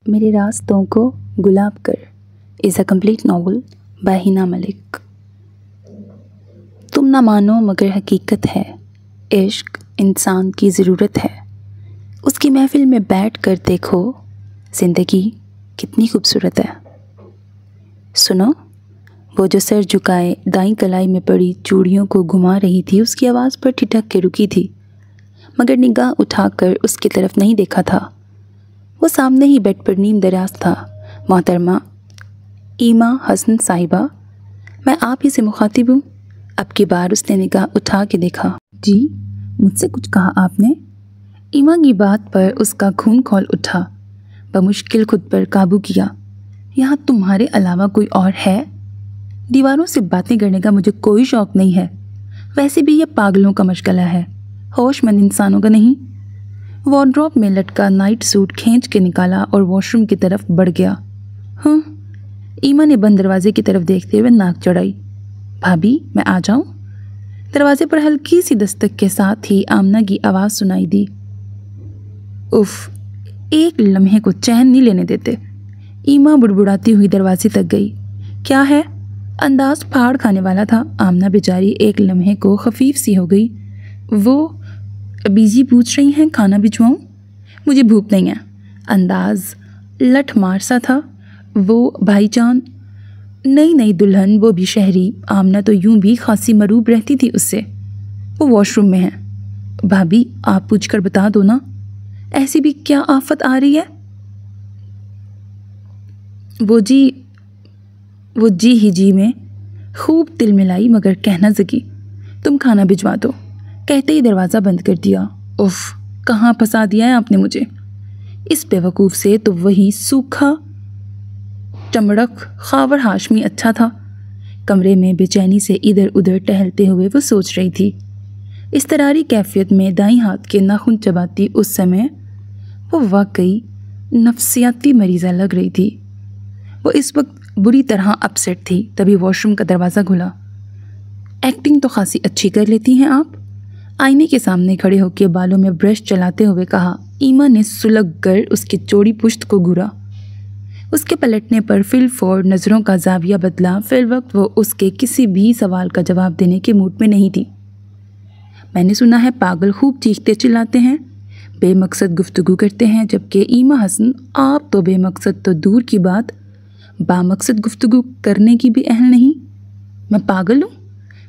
मेरे रास्तों को गुलाब कर is a complete novel by Hina Malik. तुम ना मानो मगर हकीकत है, इश्क इंसान की ज़रूरत है। उसकी महफिल में बैठ कर देखो, ज़िंदगी कितनी खूबसूरत है। सुनो, वो जो सर झुकाए दाईं कलाई में पड़ी चूड़ियों को घुमा रही थी, उसकी आवाज़ पर ठिठक के रुकी थी, मगर निगाह उठाकर उसकी तरफ नहीं देखा था। वो सामने ही बेड पर नीम दराज था। मोहतरमा ईमा हसन साहिबा, मैं आप ही से मुखातिब हूँ। अब की बार उसने निगाह उठा के देखा। जी, मुझसे कुछ कहा आपने? ईमा की बात पर उसका खून खौल उठा। बमुश्किल खुद पर काबू किया। यहाँ तुम्हारे अलावा कोई और है? दीवारों से बातें करने का मुझे कोई शौक़ नहीं है। वैसे भी ये पागलों का मशगला है, होशमंद इंसानों का नहीं। वार्डरोब में लटका नाइट सूट खींच के निकाला और वॉशरूम की तरफ बढ़ गया। ईमा ने बंद दरवाजे की तरफ देखते हुए नाक चढ़ाई। भाभी, मैं आ जाऊं? दरवाजे पर हल्की सी दस्तक के साथ ही आमना की आवाज़ सुनाई दी। उफ, एक लम्हे को चैन नहीं लेने देते। ईमा बुड़बुड़ाती हुई दरवाजे तक गई। क्या है? अंदाज फाड़ खाने वाला था। आमना बेचारी एक लम्हे को खफीफ सी हो गई। वो बीजी पूछ रही हैं खाना भिजवाऊं? मुझे भूख नहीं है। अंदाज लठ मार सा था। वो भाईजान? नई दुल्हन, वो भी शहरी। आमना तो यूं भी खासी मरूब रहती थी उससे। वो वॉशरूम में है। भाभी, आप पूछ कर बता दो ना, ऐसी भी क्या आफत आ रही है? वो जी ही जी में खूब तिल मिलाई, मगर कहना जगी। तुम खाना भिजवा दो, कहते ही दरवाज़ा बंद कर दिया। उफ, कहाँ फंसा दिया है आपने मुझे। इस बेवकूफ़ से तो वही सूखा चमड़क खावर हाशमी अच्छा था। कमरे में बेचैनी से इधर उधर टहलते हुए वो सोच रही थी। इस तरारी कैफियत में दाईं हाथ के नाखून चबाती उस समय वो वाकई नफ्सियाती मरीज़ा लग रही थी। वो इस वक्त बुरी तरह अपसेट थी। तभी वॉशरूम का दरवाज़ा खुला। एक्टिंग तो खासी अच्छी कर लेती हैं आप, आईने के सामने खड़े होकर बालों में ब्रश चलाते हुए कहा। ईमा ने सुलग कर उसकी चौड़ी पुश्त को घूरा। उसके पलटने पर फिल फोर्ड नज़रों का जाविया बदला। फिर वक्त वो उसके किसी भी सवाल का जवाब देने के मूड में नहीं थी। मैंने सुना है पागल खूब चीखते चिल्लाते हैं, बेमकसद गुफ्तगू करते हैं, जबकि ईमा हसन, आप तो बेमकसद तो दूर की बात, बामकसद गुफ्तगू करने की भी अहल नहीं। मैं पागल हूँ?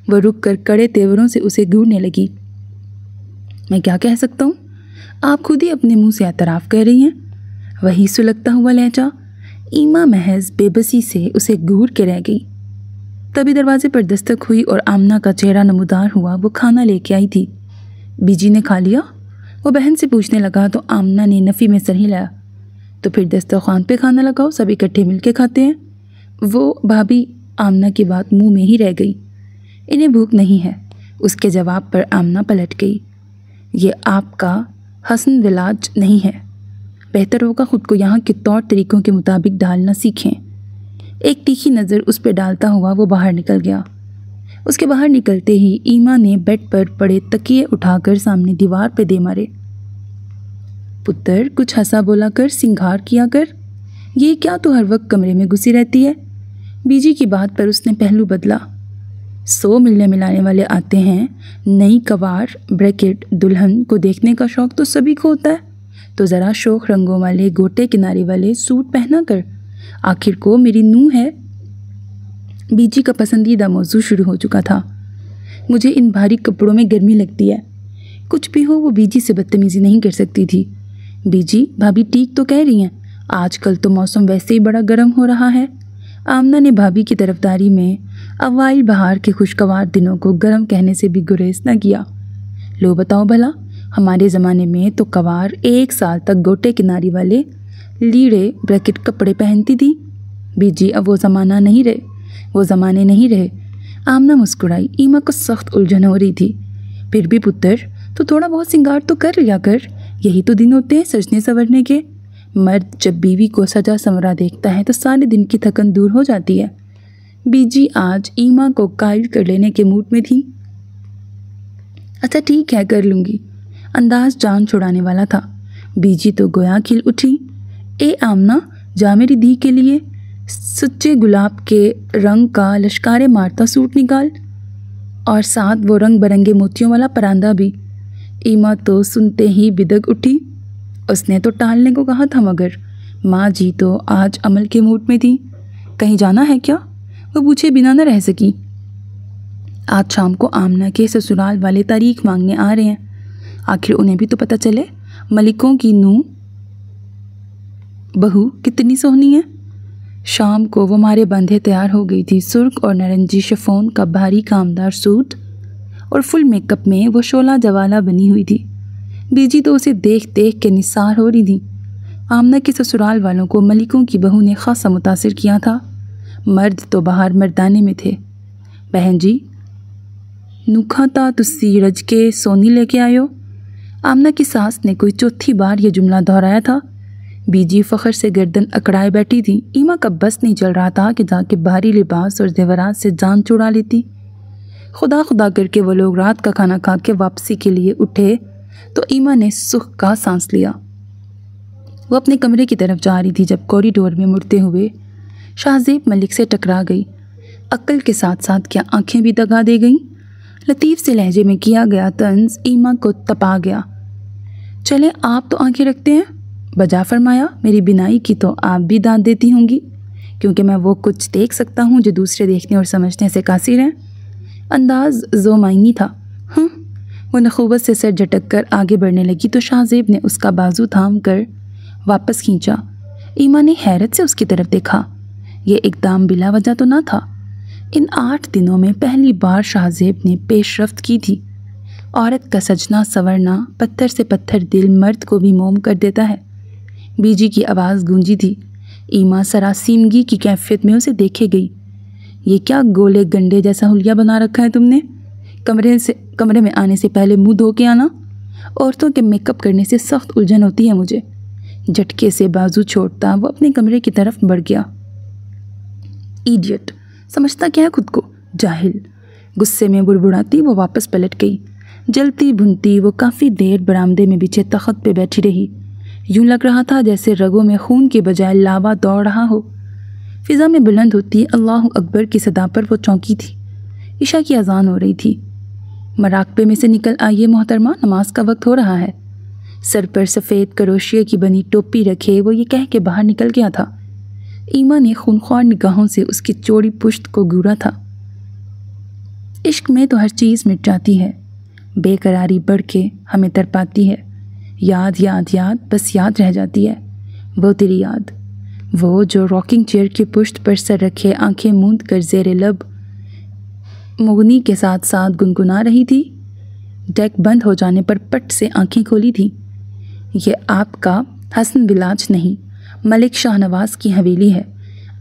वह रुक कर कड़े तेवरों से उसे घूरने लगी। मैं क्या कह सकता हूँ? आप खुद ही अपने मुंह से एतराफ़ कर रही हैं। वही सुलगता हुआ लहजा। ईमा महज बेबसी से उसे घूर के रह गई। तभी दरवाजे पर दस्तक हुई और आमना का चेहरा नमूदार हुआ। वो खाना लेके आई थी। बीजी ने खा लिया? वो बहन से पूछने लगा तो आमना ने नफ़ी में सर हिलाया। तो फिर दस्तरखान पे खाना लगाओ, सब इकट्ठे मिलके खाते हैं। वो भाभी, आमना की बात मुंह में ही रह गई। इन्हें भूख नहीं है। उसके जवाब पर आमना पलट गई। ये आपका हसन विलाज नहीं है। बेहतर होगा खुद को यहाँ के तौर तरीक़ों के मुताबिक ढालना सीखें। एक तीखी नज़र उस पर डालता हुआ वो बाहर निकल गया। उसके बाहर निकलते ही ईमा ने बेड पर पड़े तकिए उठाकर सामने दीवार पे दे मारे। पुत्र, कुछ हंसा बोला कर, सिंगार किया कर। ये क्या तू हर वक्त कमरे में घुसी रहती है? बीजी की बात पर उसने पहलू बदला। 100 मिलने मिलाने वाले आते हैं। नई कवार ब्रैकेट दुल्हन को देखने का शौक़ तो सभी को होता है, तो ज़रा शोख रंगों वाले गोटे किनारे वाले सूट पहना कर। आखिर को मेरी नूह है। बीजी का पसंदीदा मौजू शुरू हो चुका था। मुझे इन भारी कपड़ों में गर्मी लगती है। कुछ भी हो, वो बीजी से बदतमीज़ी नहीं कर सकती थी। बीजी, भाभी ठीक तो कह रही हैं, आजकल तो मौसम वैसे ही बड़ा गर्म हो रहा है। आमना ने भाभी की तरफदारी में अवाइल बहार के खुशगवार दिनों को गर्म कहने से भी गुरेज न किया। लो बताओ भला, हमारे ज़माने में तो कवार 1 साल तक गोटे किनारी वाले लीड़े ब्रैकेट कपड़े पहनती थी। बीजी, अब वो ज़माना नहीं रहे, वो ज़माने नहीं रहे। आमना मुस्कुराई। ईमा को सख्त उलझन हो रही थी। फिर भी पुत्र, तो थोड़ा बहुत सिंगार तो कर लिया कर। यही तो दिन होते हैं सजने संवरने के। मर्द जब बीवी को सजा संवरा देखता है तो सारे दिन की थकन दूर हो जाती है। बीजी आज ईमा को कायल कर लेने के मूड में थी। अच्छा ठीक है, कर लूँगी। अंदाज जान छुड़ाने वाला था। बीजी तो गोया खिल उठी। ए आमना, जा मेरी दी के लिए सच्चे गुलाब के रंग का लश्कारे मारता सूट निकाल, और साथ वो रंग बिरंगे मोतियों वाला परांदा भी। ईमा तो सुनते ही बिदक उठी। उसने तो टालने को कहा था, मगर माँ जी तो आज अमल के मूड में थी। कहीं जाना है क्या? वो पूछे बिना न रह सकी। आज शाम को आमना के ससुराल वाले तारीख मांगने आ रहे हैं। आखिर उन्हें भी तो पता चले मलिकों की नूह बहू कितनी सोहनी है। शाम को वो मारे बंधे तैयार हो गई थी। सुर्ख और नारंगी शिफॉन का भारी कामदार सूट और फुल मेकअप में वो शोला जवाला बनी हुई थी। बीजी तो उसे देख देख के निसार हो रही थी। आमना के ससुराल वालों को मलिकों की बहू ने खासा मुतासिर किया था। मर्द तो बाहर मर्दाने में थे। बहन जी, नुखा ता तुसी रज के सोनी लेके आयो। आमना की सास ने कोई चौथी बार यह जुमला दोहराया था। बीजी फ़ख्र से गर्दन अकड़ाए बैठी थी। ईमा का बस नहीं चल रहा था कि जाके भारी लिबास और जेवरात से जान छुड़ा लेती। खुदा खुदा करके वो लोग रात का खाना खा के वापसी के लिए उठे तो ईमा ने सुख का सांस लिया। वो अपने कमरे की तरफ जा रही थी जब कॉरिडोर में मुड़ते हुए शाहजेब मलिक से टकरा गई। अक्ल के साथ साथ क्या आंखें भी दगा दे गईं। लतीफ़ से लहजे में किया गया तंज ईमा को तपा गया। चले आप तो आंखें रखते हैं, बजा फरमाया। मेरी बिनाई की तो आप भी दाद देती होंगी, क्योंकि मैं वो कुछ देख सकता हूँ जो दूसरे देखने और समझने से कासिर हैं। अंदाज ज़ोमाइनी था। वो नखुवत से सर झटक कर आगे बढ़ने लगी तो शाहजेब ने उसका बाजू थाम कर वापस खींचा। ईमा ने हैरत से उसकी तरफ देखा। ये एकदम बिला वजह तो ना था। इन 8 दिनों में पहली बार शाहजेब ने पेशरफ्त की थी। औरत का सजना संवरना पत्थर से पत्थर दिल मर्द को भी मोम कर देता है। बीजी की आवाज़ गूंजी थी। ईमा सरासीमगी की कैफियत में उसे देखे गई। ये क्या गोले गंडे जैसा हुलिया बना रखा है तुमने? कमरे में आने से पहले मुंह धो के आना। औरतों के मेकअप करने से सख्त उलझन होती है मुझे। झटके से बाजू छोड़ता वो अपने कमरे की तरफ बढ़ गया। इडियट, समझता क्या है खुद को, जाहिल। गुस्से में बुड़बुड़ाती वो वापस पलट गई। जलती भुनती वो काफ़ी देर बरामदे में बिछे तख्त पे बैठी रही। यूं लग रहा था जैसे रगों में खून के बजाय लावा दौड़ रहा हो। फिज़ा में बुलंद होती अल्लाह अकबर की सदा पर वो चौंकी थी। इशा की अजान हो रही थी। मराकबे में से निकल आइए मोहतरमा, नमाज का वक्त हो रहा है। सर पर सफ़ेद करोशिये की बनी टोपी रखे वो ये कह के बाहर निकल गया था। ईमा ने खूनख्वार निगाहों से उसकी चौड़ी पुश्त को घूरा था। इश्क में तो हर चीज़ मिट जाती है, बेकरारी बढ़ के हमें तड़पाती है। याद याद याद बस याद रह जाती है। वो तेरी याद, वो जो रॉकिंग चेयर की पुश्त पर सर रखे आंखें मूंद कर जेरे लब मुगनी के साथ साथ गुनगुना रही थी। डेक बंद हो जाने पर पट से आंखें खोली थी। ये आपका हसन बिलाज नहीं, मलिक शाहनवाज की हवेली है।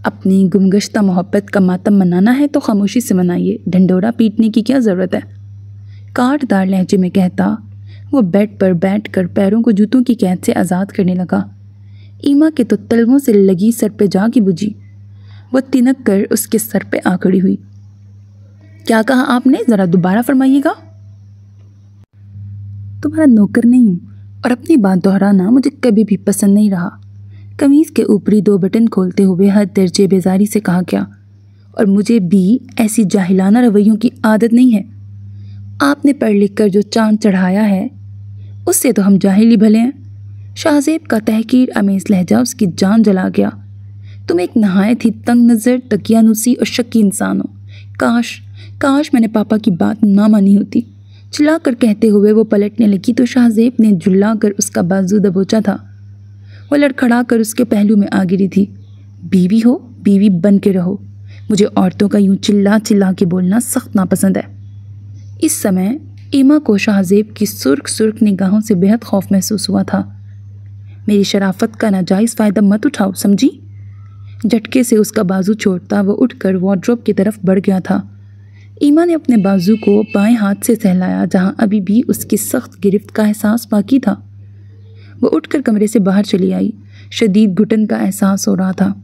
अपनी गुमगश्ता मोहब्बत का मातम मनाना है तो खामोशी से मनाइए, ढंडोरा पीटने की क्या ज़रूरत है। काटदार लहजे में कहता वो बेड पर बैठकर पैरों को जूतों की कैद से आज़ाद करने लगा। ईमा के तो तलवों से लगी सर पे जाके बुझी। वो तिनक कर उसके सर पे आ खड़ी हुई। क्या कहा आपने? ज़रा दोबारा फरमाइएगा। तुम्हारा नौकर नहीं हूँ और अपनी बात दोहराना मुझे कभी भी पसंद नहीं रहा। कमीज़ के ऊपरी 2 बटन खोलते हुए हद दर्जे बेजारी से कहा क्या। और मुझे भी ऐसी जाहिलाना रवैयों की आदत नहीं है। आपने पढ़ लिख कर जो चांद चढ़ाया है उससे तो हम जाहिल ही भले हैं। शाहजेब का तहकीर अमेज़ लहजा उसकी जान जला गया। तुम एक नहायत ही तंग नज़र, तकियानुसी और शक्की इंसान हो। काश मैंने पापा की बात ना मानी होती। चिल्ला कर कहते हुए वो पलटने लगी तो शाहजेब ने झुल्ला कर उसका बाजू दबोचा था। वो लड़खड़ा कर उसके पहलू में आ गिरी थी। बीवी हो, बीवी बन के रहो। मुझे औरतों का यूं चिल्ला चिल्ला के बोलना सख्त नापसंद है। इस समय ईमा को शाहजेब की सुर्ख सुर्ख निगाहों से बेहद खौफ महसूस हुआ था। मेरी शराफत का नाजायज़ फ़ायदा मत उठाओ, समझी। झटके से उसका बाजू छोड़ता वो उठकर वार्डरोब की तरफ बढ़ गया था। ईमा ने अपने बाजू को बाएं हाथ से सहलाया जहां अभी भी उसकी सख्त गिरफ्त का एहसास बाकी था। वो उठकर कमरे से बाहर चली आई। शदीद घुटन का एहसास हो रहा था।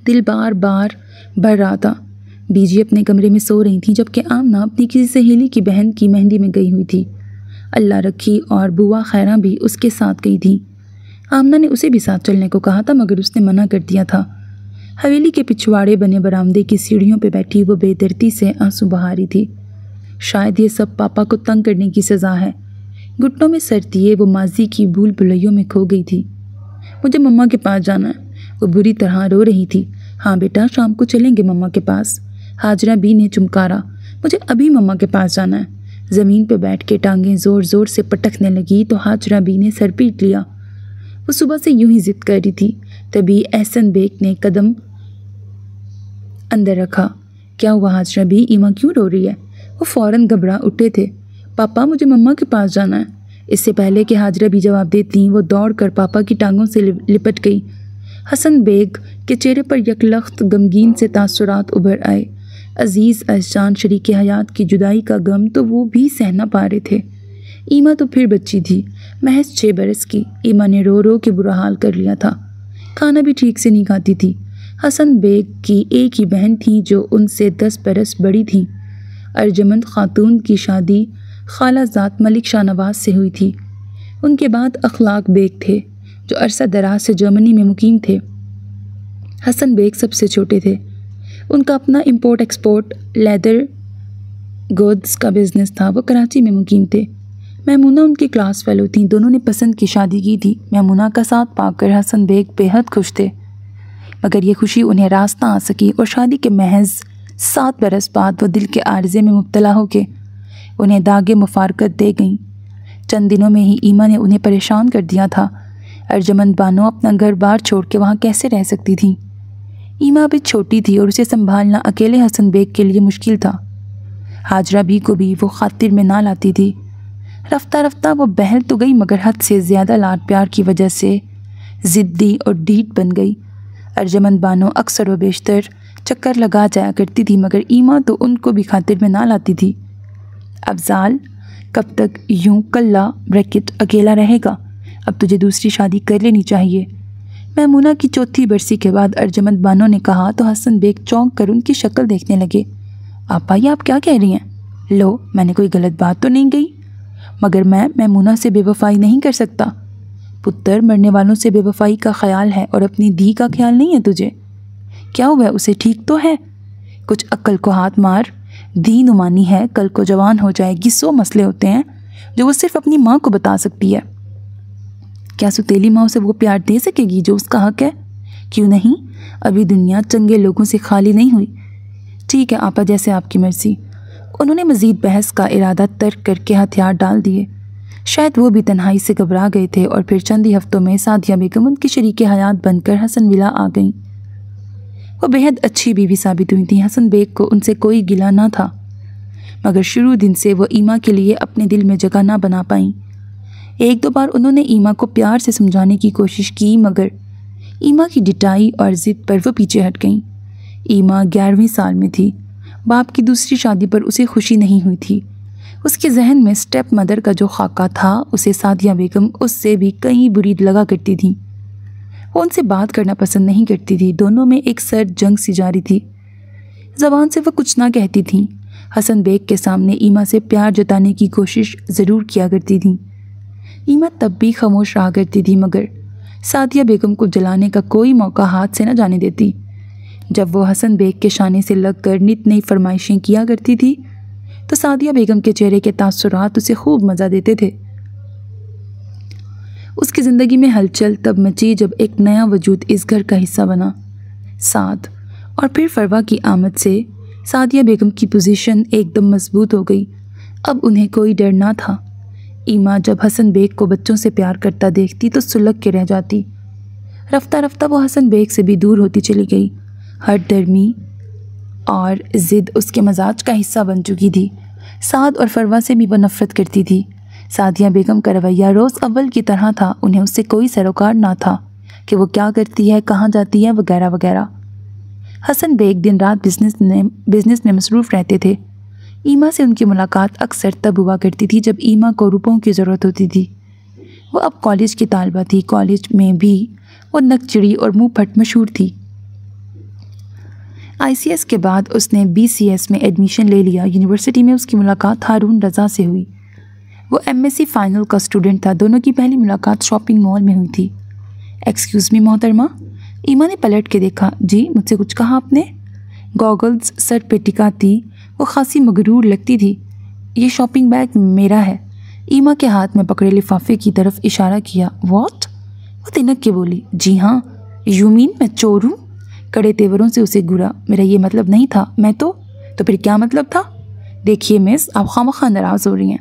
दिल बार बार भर रहा था। बीजी अपने कमरे में सो रही थी जबकि आमना अपनी किसी सहेली की बहन की मेहंदी में गई हुई थी। अल्लाह रखी और बुआ खैरा भी उसके साथ गई थी। आमना ने उसे भी साथ चलने को कहा था मगर उसने मना कर दिया था। हवेली के पिछवाड़े बने बरामदे की सीढ़ियों पर बैठी वो बेदर्दी से आंसू बहा रही थी। शायद ये सब पापा को तंग करने की सज़ा है। घुटनों में सर दिए वो माजी की भूल भुलैयों में खो गई थी। मुझे मम्मा के पास जाना है। वो बुरी तरह रो रही थी। हाँ बेटा, शाम को चलेंगे मम्मा के पास। हाजरा बी ने चुमकारा। मुझे अभी मम्मा के पास जाना है। ज़मीन पर बैठ के टांगें ज़ोर ज़ोर से पटकने लगी तो हाजरा बी ने सर पीट लिया। वो सुबह से यूं ही जिद कर रही थी। तभी एहसन बेग ने कदम अंदर रखा। क्या हुआ हाजरा बी, ईमा क्यों रो रही है? वो फ़ौरन घबरा उठे थे। पापा, मुझे मम्मा के पास जाना है। इससे पहले कि हाजरा भी जवाब देती वो दौड़ कर पापा की टांगों से लिपट गई। हसन बेग के चेहरे पर यकलख्त गमगीन से तासुरात उभर आए। अजीज़ अहसान शरीक हयात की जुदाई का गम तो वो भी सहना पा रहे थे। ईमा तो फिर बच्ची थी, महज 6 बरस की। ईमा ने रो रो के बुरा हाल कर लिया था। खाना भी ठीक से नहीं खाती थी। हसन बेग की एक ही बहन थी जो उनसे 10 बरस बड़ी थी। अर्जमंद खातून की शादी खालाजात मलिक शाहनवाज से हुई थी। उनके बाद अखलाक बेग थे जो अरसा दराज से जर्मनी में मुकीम थे। हसन बेग सबसे छोटे थे। उनका अपना इंपोर्ट एक्सपोर्ट लेदर गुड्स का बिजनेस था। वो कराची में मुकीम थे। मैमूना उनकी क्लास फेलो थी। दोनों ने पसंद की शादी की थी। मैमूना का साथ पाकर हसन बेग बेहद खुश थे, मगर ये खुशी उन्हें रास्ता आ सकी और शादी के महज 7 बरस बाद वो दिल के आर्जे में मुब्तला होके उन्हें दागे मुफारकत दे गईं। चंद दिनों में ही ईमा ने उन्हें परेशान कर दिया था। अर्जमंद बानो अपना घर बार छोड़ के वहाँ कैसे रह सकती थी? ईमा अभी छोटी थी और उसे संभालना अकेले हसन बेग के लिए मुश्किल था। हाजरा बी को भी वो खातिर में ना लाती थी। रफ्ता रफ्ता वो बहल तो गई मगर हद से ज़्यादा लाड प्यार की वजह से ज़िद्दी और ढीठ बन गई। अर्जमंद बानो अक्सर व बेशतर चक्कर लगा जाया करती थी मगर ईमा तो उनको भी खातिर में ना लाती थी। अफजाल, कब तक यूं कल्ला ब्रैकेट अकेला रहेगा? अब तुझे दूसरी शादी कर लेनी चाहिए। मैमूना की चौथी बरसी के बाद अर्जमंद बानो ने कहा तो हसन बेग चौंक कर उनकी शक्ल देखने लगे। आपा, ये आप क्या कह रही हैं? लो, मैंने कोई गलत बात तो नहीं कही, मगर मैं मैमूना से बेवफाई नहीं कर सकता। पुत्र, मरने वालों से बेवफाई का ख्याल है और अपनी धी का ख्याल नहीं है तुझे? क्या हुआ, उसे ठीक तो है? कुछ अक्ल को हाथ मार। धी नुमानी है, कल को जवान हो जाएगी। 100 मसले होते हैं जो वो सिर्फ अपनी माँ को बता सकती है। क्या सुतेली माँ उसे वो प्यार दे सकेगी जो उसका हक है? क्यों नहीं, अभी दुनिया चंगे लोगों से खाली नहीं हुई। ठीक है आपा, जैसे आपकी मर्जी। उन्होंने मज़ीद बहस का इरादा तर्क करके हथियार डाल दिए। शायद वो भी तन्हाई से घबरा गए थे और फिर चंद ही हफ्तों में सादिया बेगम उनकी शरीक हयात बनकर हसन विला आ गईं। वो बेहद अच्छी बीवी साबित हुई थी। हसन बेग को उनसे कोई गिला ना था, मगर शुरू दिन से वो ईमा के लिए अपने दिल में जगह ना बना पाईं। 1-2 बार उन्होंने ईमा को प्यार से समझाने की कोशिश की मगर ईमा की डिटाई और ज़िद पर वो पीछे हट गईं। ईमा 11वीं साल में थी। बाप की दूसरी शादी पर उसे खुशी नहीं हुई थी। उसके जहन में स्टेप मदर का जो खाका था उसे सादिया बेगम उससे भी कहीं बुरी लगा करती थी। वो उनसे बात करना पसंद नहीं करती थी। दोनों में एक सर्द जंग सी जारी थी। ज़बान से वह कुछ ना कहती थी। हसन बेग के सामने ईमा से प्यार जताने की कोशिश ज़रूर किया करती थी। ईमा तब भी खामोश रहा करती थी मगर सादिया बेगम को जलाने का कोई मौका हाथ से न जाने देती। जब वो हसन बेग के शाने से लगकर नित नई फरमाइशें किया करती थी तो सादिया बेगम के चेहरे के तासुरात उसे खूब मज़ा देते थे। उसकी ज़िंदगी में हलचल तब मची जब एक नया वजूद इस घर का हिस्सा बना, साद। और फिर फरवा की आमद से सादिया बेगम की पोजीशन एकदम मजबूत हो गई। अब उन्हें कोई डर ना था। ईमा जब हसन बेग को बच्चों से प्यार करता देखती तो सुलग के रह जाती। रफ्ता रफ्ता वो हसन बेग से भी दूर होती चली गई। हर दर्मी और ज़िद उसके मजाज का हिस्सा बन चुकी थी। साद और फरवा से भी वो नफ़रत करती थी। सादिया बेगम का रवैया रोज़ अव्वल की तरह था। उन्हें उससे कोई सरोकार ना था कि वो क्या करती है, कहाँ जाती है, वगैरह वगैरह। हसन बेग दिन रात बिजनेस में मसरूफ़ रहते थे। ईमा से उनकी मुलाकात अक्सर तब हुआ करती थी जब ईमा को रुपयों की ज़रूरत होती थी। वो अब कॉलेज की तालबा थी। कॉलेज में भी वो नकचिड़ी और मुँह फट मशहूर थी। ICS के बाद उसने BCS में एडमिशन ले लिया। यूनिवर्सिटी में उसकी मुलाकात हारून रज़ा से हुई। वो MSc फाइनल का स्टूडेंट था। दोनों की पहली मुलाकात शॉपिंग मॉल में हुई थी। एक्सक्यूज़ मी मोहतरमा। ईमा ने पलट के देखा। जी, मुझसे कुछ कहा आपने? गॉगल्स सर पे टिकाती वो खासी मगरूर लगती थी। ये शॉपिंग बैग मेरा है। ईमा के हाथ में पकड़े लिफाफे की तरफ इशारा किया। व्हाट? वो तिनक के बोली। जी हाँ। यू मीन मैं चोर हूँ? कड़े तेवरों से उसे घूरा। मेरा ये मतलब नहीं था। मैं तो फिर क्या मतलब था? देखिए मिस, आप खामखा नाराज़ हो रही हैं।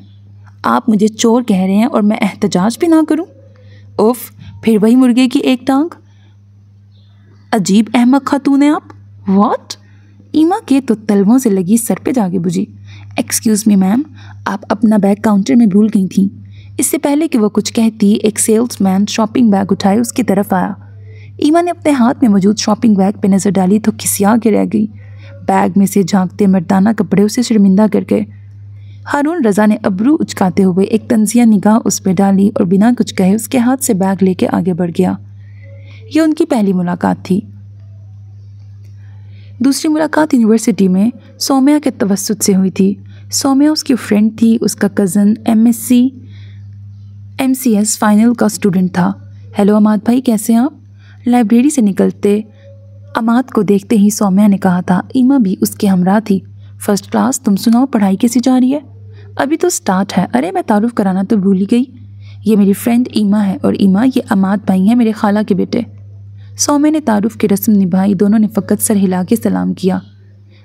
आप मुझे चोर कह रहे हैं और मैं एहतजाज भी ना करूं? उफ, फिर वही मुर्गे की एक टांग। अजीब अहमक खातून है आप। व्हाट? ईमा के तो तलवों से लगी सर पे जाके बुझी। एक्सक्यूज़ मी मैम, आप अपना बैग काउंटर में भूल गई थी। इससे पहले कि वो कुछ कहती, एक सेल्समैन शॉपिंग बैग उठाए उसकी तरफ आया। ईमा ने अपने हाथ में मौजूद शॉपिंग बैग पे नज़र डाली तो खिसिया के रह गई। बैग में से झांकते मर्दाना कपड़े उसे शर्मिंदा कर गए। हारून रज़ा ने अबरू उचकाते हुए एक तंजिया निगाह उस पर डाली और बिना कुछ कहे उसके हाथ से बैग लेके आगे बढ़ गया। यह उनकी पहली मुलाकात थी। दूसरी मुलाकात यूनिवर्सिटी में सौम्या के तवस्सुत से हुई थी। सौम्या उसकी फ्रेंड थी। उसका कज़न MCS फाइनल का स्टूडेंट था। हेलो अमाद भाई, कैसे हैं आप? लाइब्रेरी से निकलते अमाद को देखते ही सौम्या ने कहा था। ईमा भी उसके हमरा थी। First class. तुम सुनाओ, पढ़ाई कैसी जा रही है? अभी तो स्टार्ट है। अरे मैं तारुफ कराना तो भूल ही गई। ये मेरी फ्रेंड ईमा है और ईमा ये अमाद भाई हैं, मेरे खाला के बेटे। सौम्या ने तारुफ की रस्म निभाई। दोनों ने फ़कत सर हिला के सलाम किया।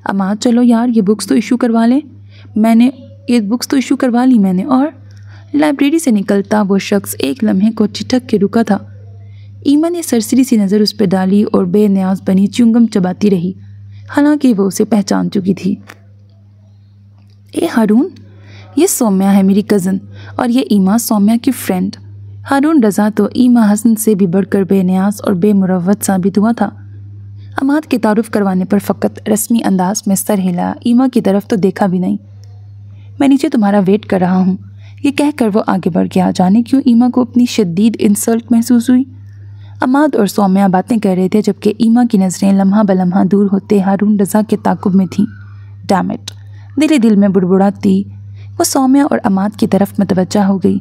अमाद चलो यार, ये बुक्स तो इशू करवा ली मैंने। और लाइब्रेरी से निकलता वो शख्स एक लम्हे को ठिठक के रुका था। ईमा ने सरसरी सी नज़र उस पर डाली और बेनियाज बनी च्युइंगम चबाती रही, हालांकि वो उसे पहचान चुकी थी। ए हारून, ये सौम्या है मेरी कज़न और ये ईमा सौम्या की फ्रेंड। हारून रज़ा तो ईमा हसन से भी बढ़कर बेनियाज और बेमुरव्वत साबित हुआ था। अमाद के तारुफ करवाने पर फ़कत रस्मी अंदाज में सर हिला। ईमा की तरफ तो देखा भी नहीं। मैं नीचे तुम्हारा वेट कर रहा हूँ, ये कहकर वो आगे बढ़ गया। जाने क्यों ईमा को अपनी शदीद इंसल्ट महसूस हुई। अमाद और सौम्या बातें कर रहे थे जबकि ईमा की नज़रें लम्हा बलम्हा दूर होते हारून रज़ा के ताक़ुब में थीं। डैम इट, दिल ही दिल में बुड़बुड़ाती वो सौम्या और अमाद की तरफ मतवज्जा हो गई।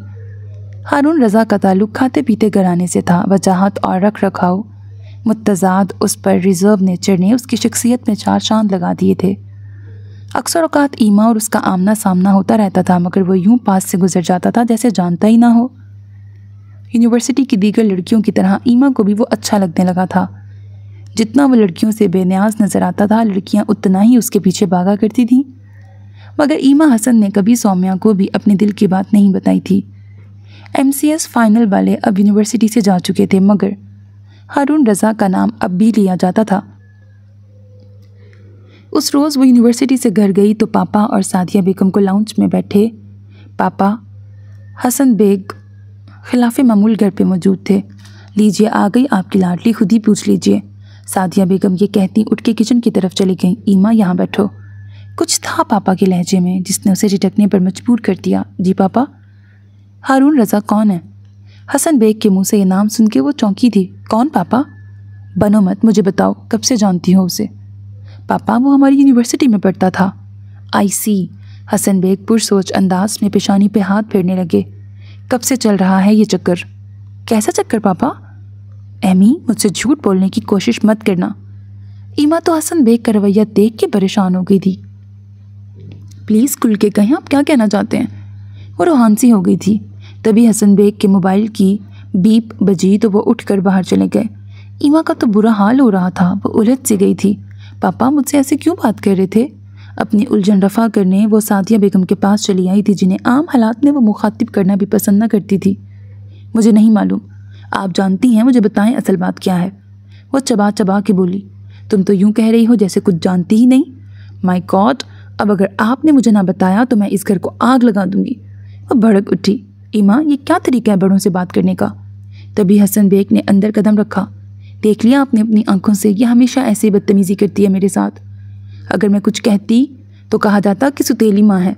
हारून रज़ा का ताल्लुक़ खाते पीते घराने से था। वजाहत और रख रखाव मुतज़ाद, उस पर रिज़र्व नेचर ने उसकी शख्सियत में चार चांद लगा दिए थे। अक्सर औक़ात ईमा और उसका आमना सामना होता रहता था, मगर वो यूं पास से गुजर जाता था जैसे जानता ही ना हो। यूनिवर्सिटी की दीगर लड़कियों की तरह ईमा को भी वो अच्छा लगने लगा था। जितना वो लड़कियों से बेनियाज नज़र आता था, लड़कियां उतना ही उसके पीछे भागा करती थीं। मगर ईमा हसन ने कभी सौम्या को भी अपने दिल की बात नहीं बताई थी। MCS फाइनल वाले अब यूनिवर्सिटी से जा चुके थे, मगर हारून रज़ा का नाम अब भी लिया जाता था। उस रोज़ वो यूनिवर्सिटी से घर गई तो पापा और सादिया बेगम को लाउंज में बैठे पापा हसन बेग खिलाफ़े मामूल घर पे मौजूद थे। लीजिए आ गई आपकी लाडली, खुद ही पूछ लीजिए। सादिया बेगम ये कहती उठ के किचन की तरफ चली गई। ईमा यहाँ बैठो। कुछ था पापा के लहजे में जिसने उसे झिटकने पर मजबूर कर दिया। जी पापा। हारून रज़ा कौन है? हसन बेग के मुंह से ये नाम सुन के वो चौंकी थी। कौन पापा? बनो मत, मुझे बताओ, कब से जानती हो उसे? पापा वो हमारी यूनिवर्सिटी में पढ़ता था। आई सी। हसन बेग पुरसोच अंदाज में पेशानी पे हाथ फेरने लगे। कब से चल रहा है ये चक्कर? कैसा चक्कर पापा? एमी, मुझसे झूठ बोलने की कोशिश मत करना। ईमा तो हसन बेग का रवैया देख के परेशान हो गई थी। प्लीज़ खुल के कहें, आप क्या कहना चाहते हैं? वो रूहान सी हो गई थी। तभी हसन बेग के मोबाइल की बीप बजी तो वो उठकर बाहर चले गए। ईमा का तो बुरा हाल हो रहा था। वो उलझ सी गई थी। पापा मुझसे ऐसे क्यों बात कर रहे थे? अपनी उलझन रफा करने वो सादिया बेगम के पास चली आई थी, जिन्हें आम हालात में वो मुखातिब करना भी पसंद न करती थी। मुझे नहीं मालूम, आप जानती हैं, मुझे बताएं असल बात क्या है। वो चबा चबा के बोली। तुम तो यूं कह रही हो जैसे कुछ जानती ही नहीं। माय गॉड, अब अगर आपने मुझे ना बताया तो मैं इस घर को आग लगा दूंगी। वो भड़क उठी। ईमा, ये क्या तरीका है बड़ों से बात करने का? तभी हसन बेग ने अंदर कदम रखा। देख लिया आपने अपनी आंखों से, ये हमेशा ऐसे ही बदतमीज़ी करती है मेरे साथ। अगर मैं कुछ कहती तो कहा जाता कि सुतेली माँ है।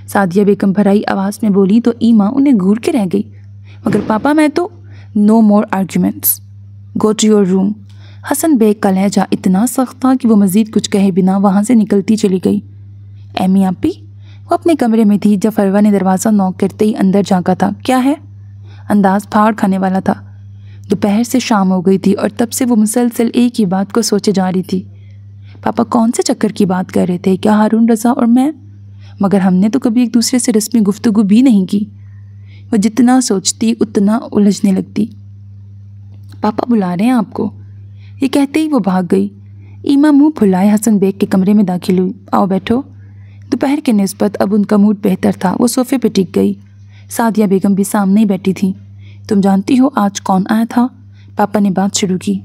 सादिया बेगम भराई आवाज़ में बोली तो ईमा उन्हें घूर के रह गई। मगर पापा मैं तो no more arguments, go to your room. Hasan Baig का लहजा इतना सख्त था कि वो मज़ीद कुछ कहे बिना वहाँ से निकलती चली गई। एमी आपी? वो अपने कमरे में थी जब फरवा ने दरवाज़ा नॉक करते ही अंदर झांका था। क्या है? अंदाज फाड़ खाने वाला था। दोपहर से शाम हो गई थी और तब से वो मुसलसल एक ही बात को सोचे जा रही थी। पापा कौन से चक्कर की बात कर रहे थे, क्या हारून रज़ा और मैं? मगर हमने तो कभी एक दूसरे से रस्मी गुफ्तगू भी नहीं की। वो जितना सोचती उतना उलझने लगती। पापा बुला रहे हैं आपको, ये कहते ही वो भाग गई। ईमा मुंह फुलाए हसन बेग के कमरे में दाखिल हुई। आओ बैठो। दोपहर के निस्बत अब उनका मूड बेहतर था। वो सोफे पे टिक गई। सादिया बेगम भी सामने ही बैठी थी। तुम जानती हो आज कौन आया था? पापा ने बात शुरू की।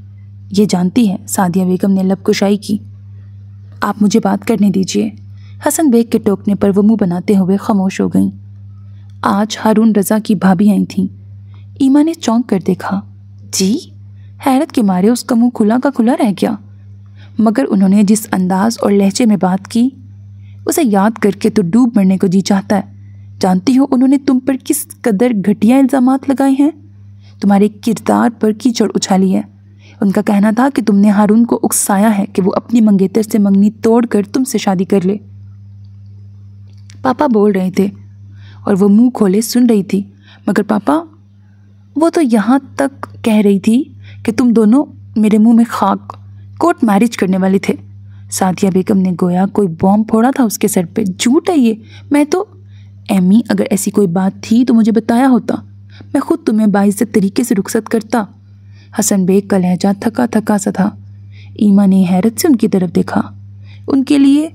ये जानती है, सादिया बेगम ने लबकुशाई की। आप मुझे बात करने दीजिए। हसन बेग के टोकने पर वो मुंह बनाते हुए खामोश हो गईं। आज हारून रज़ा की भाभी आई थीं। ईमा ने चौंक कर देखा। जी? हैरत के मारे उसका मुंह खुला का खुला रह गया। मगर उन्होंने जिस अंदाज और लहजे में बात की, उसे याद करके तो डूब मरने को जी चाहता है। जानती हो उन्होंने तुम पर किस कदर घटिया इल्ज़ामात लगाए हैं, तुम्हारे किरदार पर कीचड़ उछाली है। उनका कहना था कि तुमने हारून को उकसाया है कि वो अपनी मंगेतर से मंगनी तोड़कर तुमसे शादी कर ले। पापा बोल रहे थे और वो मुंह खोले सुन रही थी। मगर पापा, वो तो यहाँ तक कह रही थी कि तुम दोनों मेरे मुंह में खाक कोर्ट मैरिज करने वाले थे। सादिया बेगम ने गोया कोई बॉम्ब फोड़ा था उसके सर पे। झूठ है ये। मैं तो एमी, अगर ऐसी कोई बात थी तो मुझे बताया होता, मैं खुद तुम्हें बाइज्जत तरीके से रुखसत करता। हसन बेग का लहजा थका थका सा था। ईमा ने हैरत से उनकी तरफ देखा। उनके लिए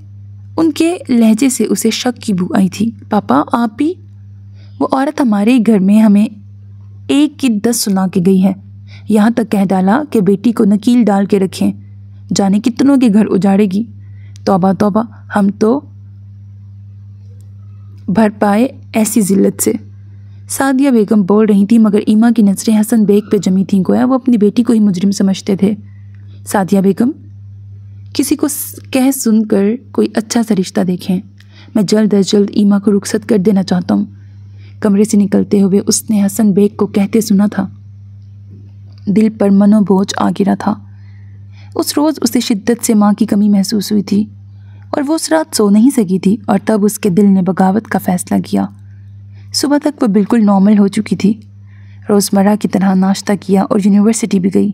उनके लहजे से उसे शक की बू आई थी। पापा आप भी? वो औरत हमारे घर में हमें एक की 10 सुना के गई है। यहाँ तक कह डाला कि बेटी को नकील डाल के रखें, जाने कितनों के घर उजाड़ेगी। तौबा तौबा, हम तो भर पाए ऐसी जिल्लत से। सादिया बेगम बोल रही थी मगर ईमा की नज़रें हसन बेग पे जमी थीं। गोया वो अपनी बेटी को ही मुजरिम समझते थे। सादिया बेगम, किसी को कह सुनकर कोई अच्छा सा रिश्ता देखें। मैं जल्द अज जल्द ईमा को रुखसत कर देना चाहता हूँ। कमरे से निकलते हुए उसने हसन बेग को कहते सुना था। दिल पर मनोबोझ आ गिरा था। उस रोज़ उसे शिद्दत से माँ की कमी महसूस हुई थी और वो उस रात सो नहीं सकी थी। और तब उसके दिल ने बगावत का फ़ैसला किया। सुबह तक वह बिल्कुल नॉर्मल हो चुकी थी। रोज़मर्रा की तरह नाश्ता किया और यूनिवर्सिटी भी गई,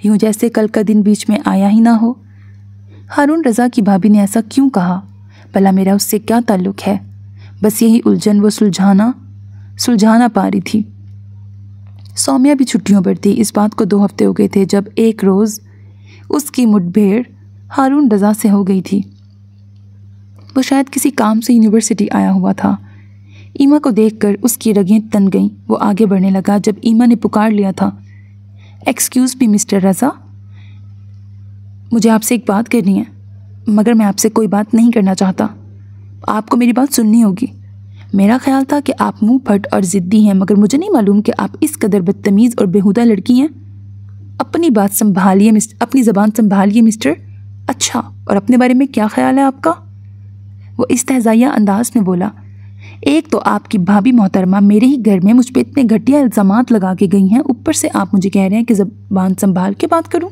यूँ जैसे कल का दिन बीच में आया ही ना हो। हारून रज़ा की भाभी ने ऐसा क्यों कहा? भला मेरा उससे क्या ताल्लुक़ है? बस यही उलझन वो सुलझाना पा रही थी। सौम्या भी छुट्टियों पर थी। इस बात को 2 हफ्ते हो गए थे जब एक रोज़ उसकी मुठभेड़ हारून रज़ा से हो गई थी। वो शायद किसी काम से यूनिवर्सिटी आया हुआ था। ईमा को देखकर उसकी रगें तन गईं। वो आगे बढ़ने लगा जब ईमा ने पुकार लिया था। एक्सक्यूज़ मी मिस्टर रज़ा, मुझे आपसे एक बात करनी है, मगर मैं आपसे कोई बात नहीं करना चाहता। आपको मेरी बात सुननी होगी। मेरा ख्याल था कि आप मुंह फट और ज़िद्दी हैं, मगर मुझे नहीं मालूम कि आप इस कदर बदतमीज़ और बेहुदा लड़की हैं। अपनी बात संभालिए अपनी ज़बान संभालिए मिस्टर। अच्छा, और अपने बारे में क्या ख्याल है आपका? वो इस्तेहज़ाइया अंदाज में बोला। एक तो आपकी भाभी मोहतरमा मेरे ही घर में मुझ पर इतने घटिया इल्ज़ामात लगा के गई हैं, ऊपर से आप मुझे कह रहे हैं कि ज़बान संभाल के बात करूं।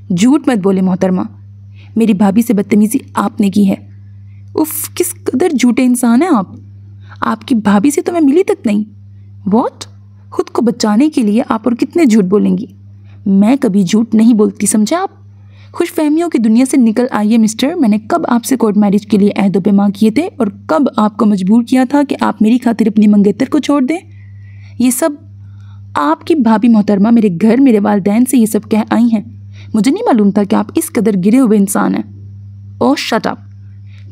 झूठ मत बोले मोहतरमा, मेरी भाभी से बदतमीज़ी आपने की है। उफ, किस कदर झूठे इंसान हैं आप। आपकी भाभी से तो मैं मिली तक नहीं। वॉट? खुद को बचाने के लिए आप और कितने झूठ बोलेंगी? मैं कभी झूठ नहीं बोलती, समझे आप। खुशफहमियों की दुनिया से निकल आइए मिस्टर। मैंने कब आपसे कोर्ट मैरिज के लिए अहद व पैमा किए थे और कब आपको मजबूर किया था कि आप मेरी खातिर अपनी मंगेतर को छोड़ दें? ये सब आपकी भाभी मोहतरमा मेरे घर मेरे वालिदैन से ये सब कह आई हैं। मुझे नहीं मालूम था कि आप इस कदर गिरे हुए इंसान हैं। ओह शट अप।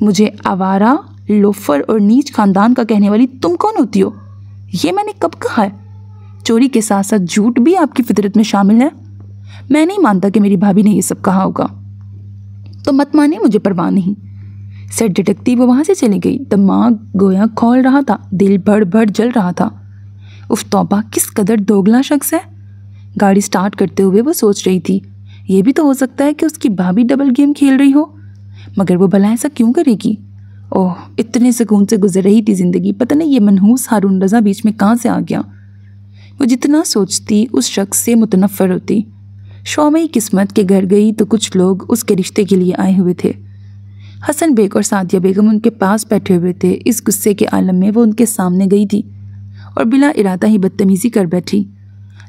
मुझे आवारा, लोफर और नीच खानदान का कहने वाली तुम कौन होती हो? ये मैंने कब कहा है? चोरी के साथ साथ झूठ भी आपकी फितरत में शामिल है। मैं नहीं मानता कि मेरी भाभी ने ये सब कहा होगा। तो मत माने, मुझे परवाह नहीं। सेट डिटेक्टिव वो वहाँ से चली गई। दिमाग गोया खौल रहा था, दिल भड़ भड़ जल रहा था। उफ तौबा, किस कदर दोगला शख्स है। गाड़ी स्टार्ट करते हुए वो सोच रही थी, ये भी तो हो सकता है कि उसकी भाभी डबल गेम खेल रही हो, मगर वो भला ऐसा क्यों करेगी? ओह, इतने सुकून से गुजर रही थी ज़िंदगी, पता नहीं ये मनहूस हारून रज़ा बीच में कहाँ से आ गया। वो जितना सोचती उस शख्स से मुतनफ़र होती। शौमई किस्मत के घर गई तो कुछ लोग उसके रिश्ते के लिए आए हुए थे। हसन बेग और सादिया बेगम उनके पास बैठे हुए थे। इस गुस्से के आलम में वो उनके सामने गई थी और बिला इरादा ही बदतमीज़ी कर बैठी।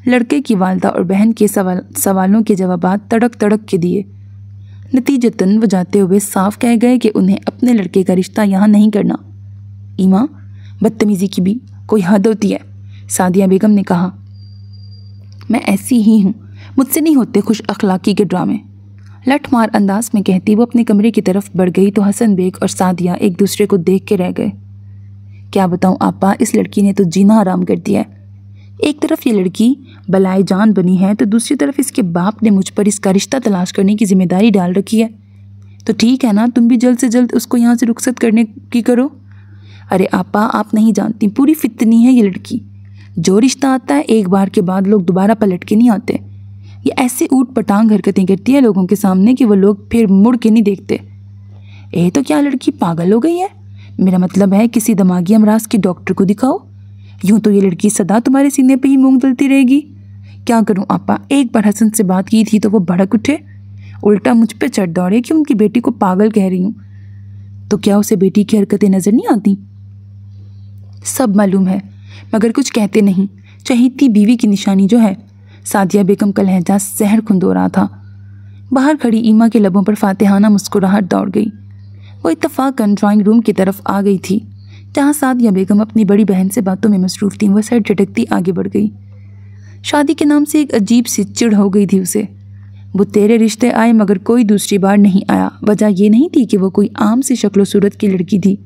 लड़के की वालदा और बहन के सवालों के जवाबात तड़क तड़क के दिए। नतीजतन वो जाते हुए साफ कह गए कि उन्हें अपने लड़के का रिश्ता यहाँ नहीं करना। ईमा, बदतमीज़ी की भी कोई हद होती है, सादिया बेगम ने कहा। मैं ऐसी ही हूँ, मुझसे नहीं होते खुश अखलाकी के ड्रामे, लठमार अंदाज में कहती वो अपने कमरे की तरफ बढ़ गई तो हसन बेग और सादिया एक दूसरे को देख के रह गए। क्या बताऊँ आपा, इस लड़की ने तो जीना हराम कर दिया है। एक तरफ ये लड़की बलाए जान बनी है तो दूसरी तरफ इसके बाप ने मुझ पर इसका रिश्ता तलाश करने की जिम्मेदारी डाल रखी है। तो ठीक है ना, तुम भी जल्द से जल्द उसको यहाँ से रुखसत करने की करो। अरे आपा, आप नहीं जानती, पूरी फितनी है ये लड़की। जो रिश्ता आता है एक बार के बाद लोग दोबारा पलट के नहीं आते। ये ऐसे ऊट पटांग हरकतें करती है लोगों के सामने कि वो लोग फिर मुड़ के नहीं देखते। तो क्या लड़की पागल हो गई है? मेरा मतलब है किसी दिमागी अमराज के डॉक्टर को दिखाओ। यूं तो ये लड़की सदा तुम्हारे सीने पे ही मूंग दलती रहेगी। क्या करूं आपा, एक बार हसन से बात की थी तो वो भड़क उठे, उल्टा मुझ पे चढ़ दौड़े कि उनकी बेटी को पागल कह रही हूं। तो क्या उसे बेटी की हरकतें नजर नहीं आती? सब मालूम है मगर कुछ कहते नहीं। चहेती बीवी की निशानी जो है। सादिया बेगम का लहजा जहर खुंदो रहा था। बाहर खड़ी ईमा के लबों पर फातिहाना मुस्कुराहट दौड़ गई। वो इत्तफाकन ड्राइंग रूम की तरफ आ गई थी जहाँ सादिया बेगम अपनी बड़ी बहन से बातों में मसरूफ़ थी। वह सर झटकती आगे बढ़ गई। शादी के नाम से एक अजीब सी चिढ़ हो गई थी उसे। वो तेरे रिश्ते आए मगर कोई दूसरी बार नहीं आया। वजह ये नहीं थी कि वो कोई आम सी शक्लो सूरत की लड़की थी,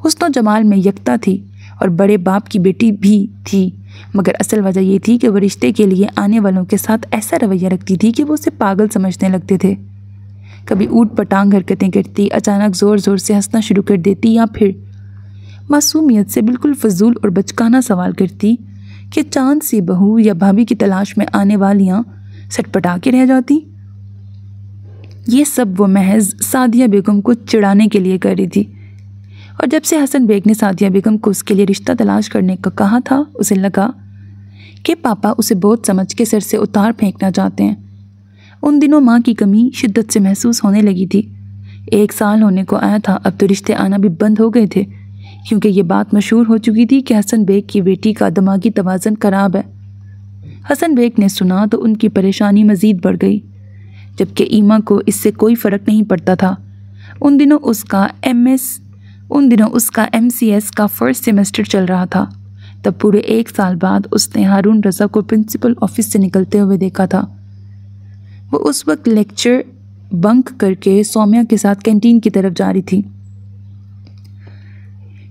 हुस्न जमाल में यकता थी और बड़े बाप की बेटी भी थी, मगर असल वजह ये थी कि वो रिश्ते के लिए आने वालों के साथ ऐसा रवैया रखती थी कि वो उसे पागल समझने लगते थे। कभी ऊट पटांग हरकतें करती, अचानक ज़ोर ज़ोर से हंसना शुरू कर देती, या फिर मासूमियत से बिल्कुल फजूल और बचकाना सवाल करती कि चांद सी बहू या भाभी की तलाश में आने वालियाँ सटपटा के रह जाती। ये सब वो महज सादिया बेगम को चिढ़ाने के लिए कर रही थी। और जब से हसन बेग ने सादिया बेगम को उसके लिए रिश्ता तलाश करने का कहा था, उसे लगा कि पापा उसे बोझ समझ के सिर से उतार फेंकना चाहते हैं। उन दिनों माँ की कमी शिद्दत से महसूस होने लगी थी। 1 साल होने को आया था, अब तो रिश्ते आना भी बंद हो गए थे, क्योंकि ये बात मशहूर हो चुकी थी कि हसन बेग की बेटी का दिमागी तवाज़न खराब है। हसन बेग ने सुना तो उनकी परेशानी मज़ीद बढ़ गई, जबकि ईमा को इससे कोई फ़र्क नहीं पड़ता था। उन दिनों उसका MCS का फर्स्ट सेमेस्टर चल रहा था। तब पूरे 1 साल बाद उसने हारून रज़ा को प्रिंसिपल ऑफिस से निकलते हुए देखा था। वो उस वक्त लेक्चर बंक करके सौम्या के साथ कैंटीन की तरफ जा रही थी।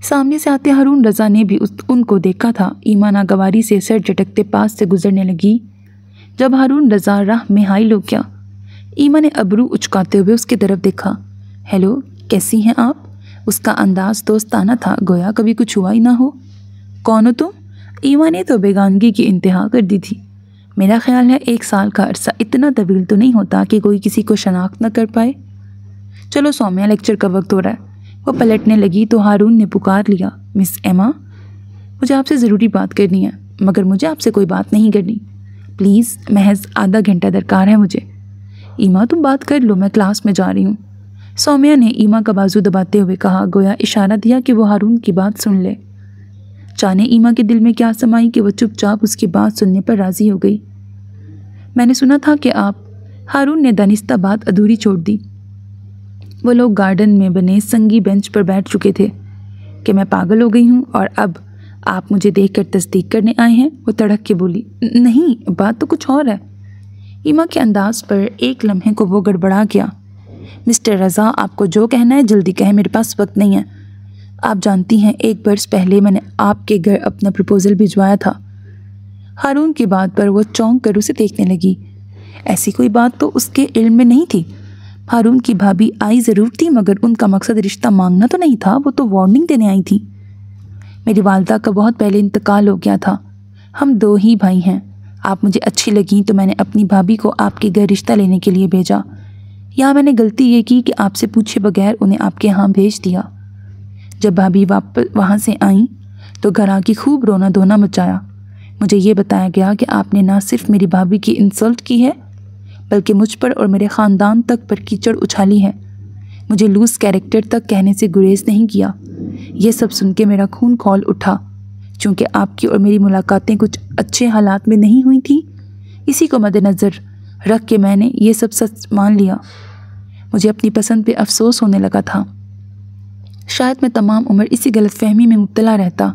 सामने से आते हारून रज़ा ने भी उनको देखा था। ईमा नागवारी से सर झटकते पास से गुजरने लगी। जब हारून रज़ा राह में हाई लो क्या, ईमा ने अबरू उचकाते हुए उसकी तरफ देखा। हेलो, कैसी हैं आप? उसका अंदाज दोस्ताना था, गोया कभी कुछ हुआ ही ना हो। कौन हो तुम? ईमा ने तो बेगानगी की इंतहा कर दी थी। मेरा ख्याल है 1 साल का अरसा इतना तवील तो नहीं होता कि कोई किसी को शनाख्त न कर पाए। चलो सौम्या, लेक्चर का वक्त हो रहा है। वो पलटने लगी तो हारून ने पुकार लिया, मिस एमा, मुझे आपसे ज़रूरी बात करनी है, मगर मुझे आपसे कोई बात नहीं करनी। प्लीज़, महज आधा घंटा दरकार है मुझे। ईमा, तुम बात कर लो, मैं क्लास में जा रही हूँ। सौम्या ने ईमा का बाजू दबाते हुए कहा, गोया इशारा दिया कि वो हारून की बात सुन ले। जाने ईमा के दिल में क्या समाई कि वो चुपचाप उसकी बात सुनने पर राज़ी हो गई। मैंने सुना था कि आप, हारून ने दानिस्ता बात अधूरी छोड़ दी। वो लोग गार्डन में बने संगी बेंच पर बैठ चुके थे कि मैं पागल हो गई हूँ और अब आप मुझे देखकर तस्दीक करने आए हैं। वो तड़क के बोली, नहीं, बात तो कुछ और है। ईमा के अंदाज पर एक लम्हे को वो गड़बड़ा गया। मिस्टर रज़ा, आपको जो कहना है जल्दी कहें, मेरे पास वक्त नहीं है। आप जानती हैं 1 बरस पहले मैंने आपके घर अपना प्रपोज़ल भिजवाया था। हारून की बात पर वो चौंक कर उसे देखने लगी। ऐसी कोई बात तो उसके इल्म में नहीं थी। हारून की भाभी आई ज़रूर थी, मगर उनका मकसद रिश्ता मांगना तो नहीं था, वो तो वार्निंग देने आई थी। मेरी वालदा का बहुत पहले इंतकाल हो गया था। हम 2 ही भाई हैं। आप मुझे अच्छी लगी तो मैंने अपनी भाभी को आपके घर रिश्ता लेने के लिए भेजा। यहाँ मैंने गलती ये की कि आपसे पूछे बगैर उन्हें आपके यहाँ भेज दिया। जब भाभी वापस वहाँ से आई तो घर आके खूब रोना धोना मचाया। मुझे ये बताया गया कि आपने ना सिर्फ मेरी भाभी की इंसल्ट की है, बल्कि मुझ पर और मेरे ख़ानदान तक पर कीचड़ उछाली है। मुझे लूज़ कैरेक्टर तक कहने से गुरेज नहीं किया। ये सब सुन के मेरा खून खौल उठा। चूँकि आपकी और मेरी मुलाकातें कुछ अच्छे हालात में नहीं हुई थी, इसी को मद्देनज़र रख के मैंने ये सब सच मान लिया। मुझे अपनी पसंद पे अफसोस होने लगा था। शायद मैं तमाम उम्र इसी गलतफहमी में मुब्तला रहता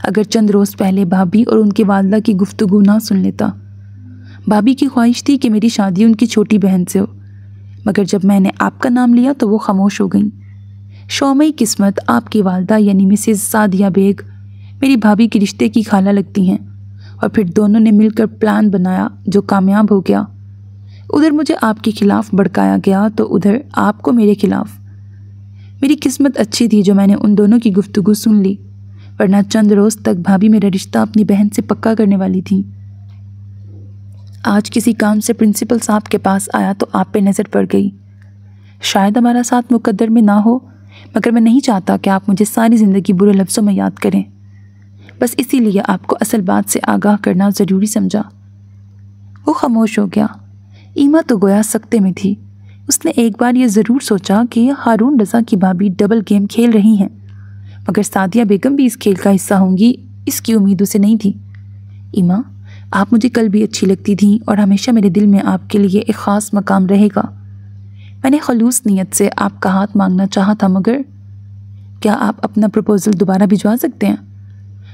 अगर चंद रोज़ पहले भाभी और उनकी वालदा की गुफ्तगू ना सुन लेता। भाभी की ख्वाहिश थी कि मेरी शादी उनकी छोटी बहन से हो, मगर जब मैंने आपका नाम लिया तो वो खामोश हो गई। शौमई किस्मत आपकी वालदा यानी मिसेज़ सादिया बेग मेरी भाभी के रिश्ते की खाला लगती हैं, और फिर दोनों ने मिलकर प्लान बनाया जो कामयाब हो गया। उधर मुझे आपके खिलाफ़ भड़काया गया तो उधर आपको मेरे खिलाफ़। मेरी किस्मत अच्छी थी जो मैंने उन दोनों की गुफ्तगू सुन ली, वरना चंद रोज़ तक भाभी मेरा रिश्ता अपनी बहन से पक्का करने वाली थी। आज किसी काम से प्रिंसिपल साहब के पास आया तो आप पे नज़र पड़ गई। शायद हमारा साथ मुकद्दर में ना हो, मगर मैं नहीं चाहता कि आप मुझे सारी ज़िंदगी बुरे लफ्ज़ों में याद करें। बस इसीलिए आपको असल बात से आगाह करना ज़रूरी समझा। वो खामोश हो गया। ईमा तो गोया सकते में थी। उसने एक बार ये ज़रूर सोचा कि हारून रज़ा की भाभी डबल गेम खेल रही हैं, मगर सादिया बेगम भी इस खेल का हिस्सा होंगी, इसकी उम्मीद उसे नहीं थी। ईमा, आप मुझे कल भी अच्छी लगती थीं और हमेशा मेरे दिल में आपके लिए एक ख़ास मकाम रहेगा। मैंने खलूस नीयत से आपका हाथ मांगना चाहा था, मगर क्या आप अपना प्रपोज़ल दोबारा भिजवा सकते हैं?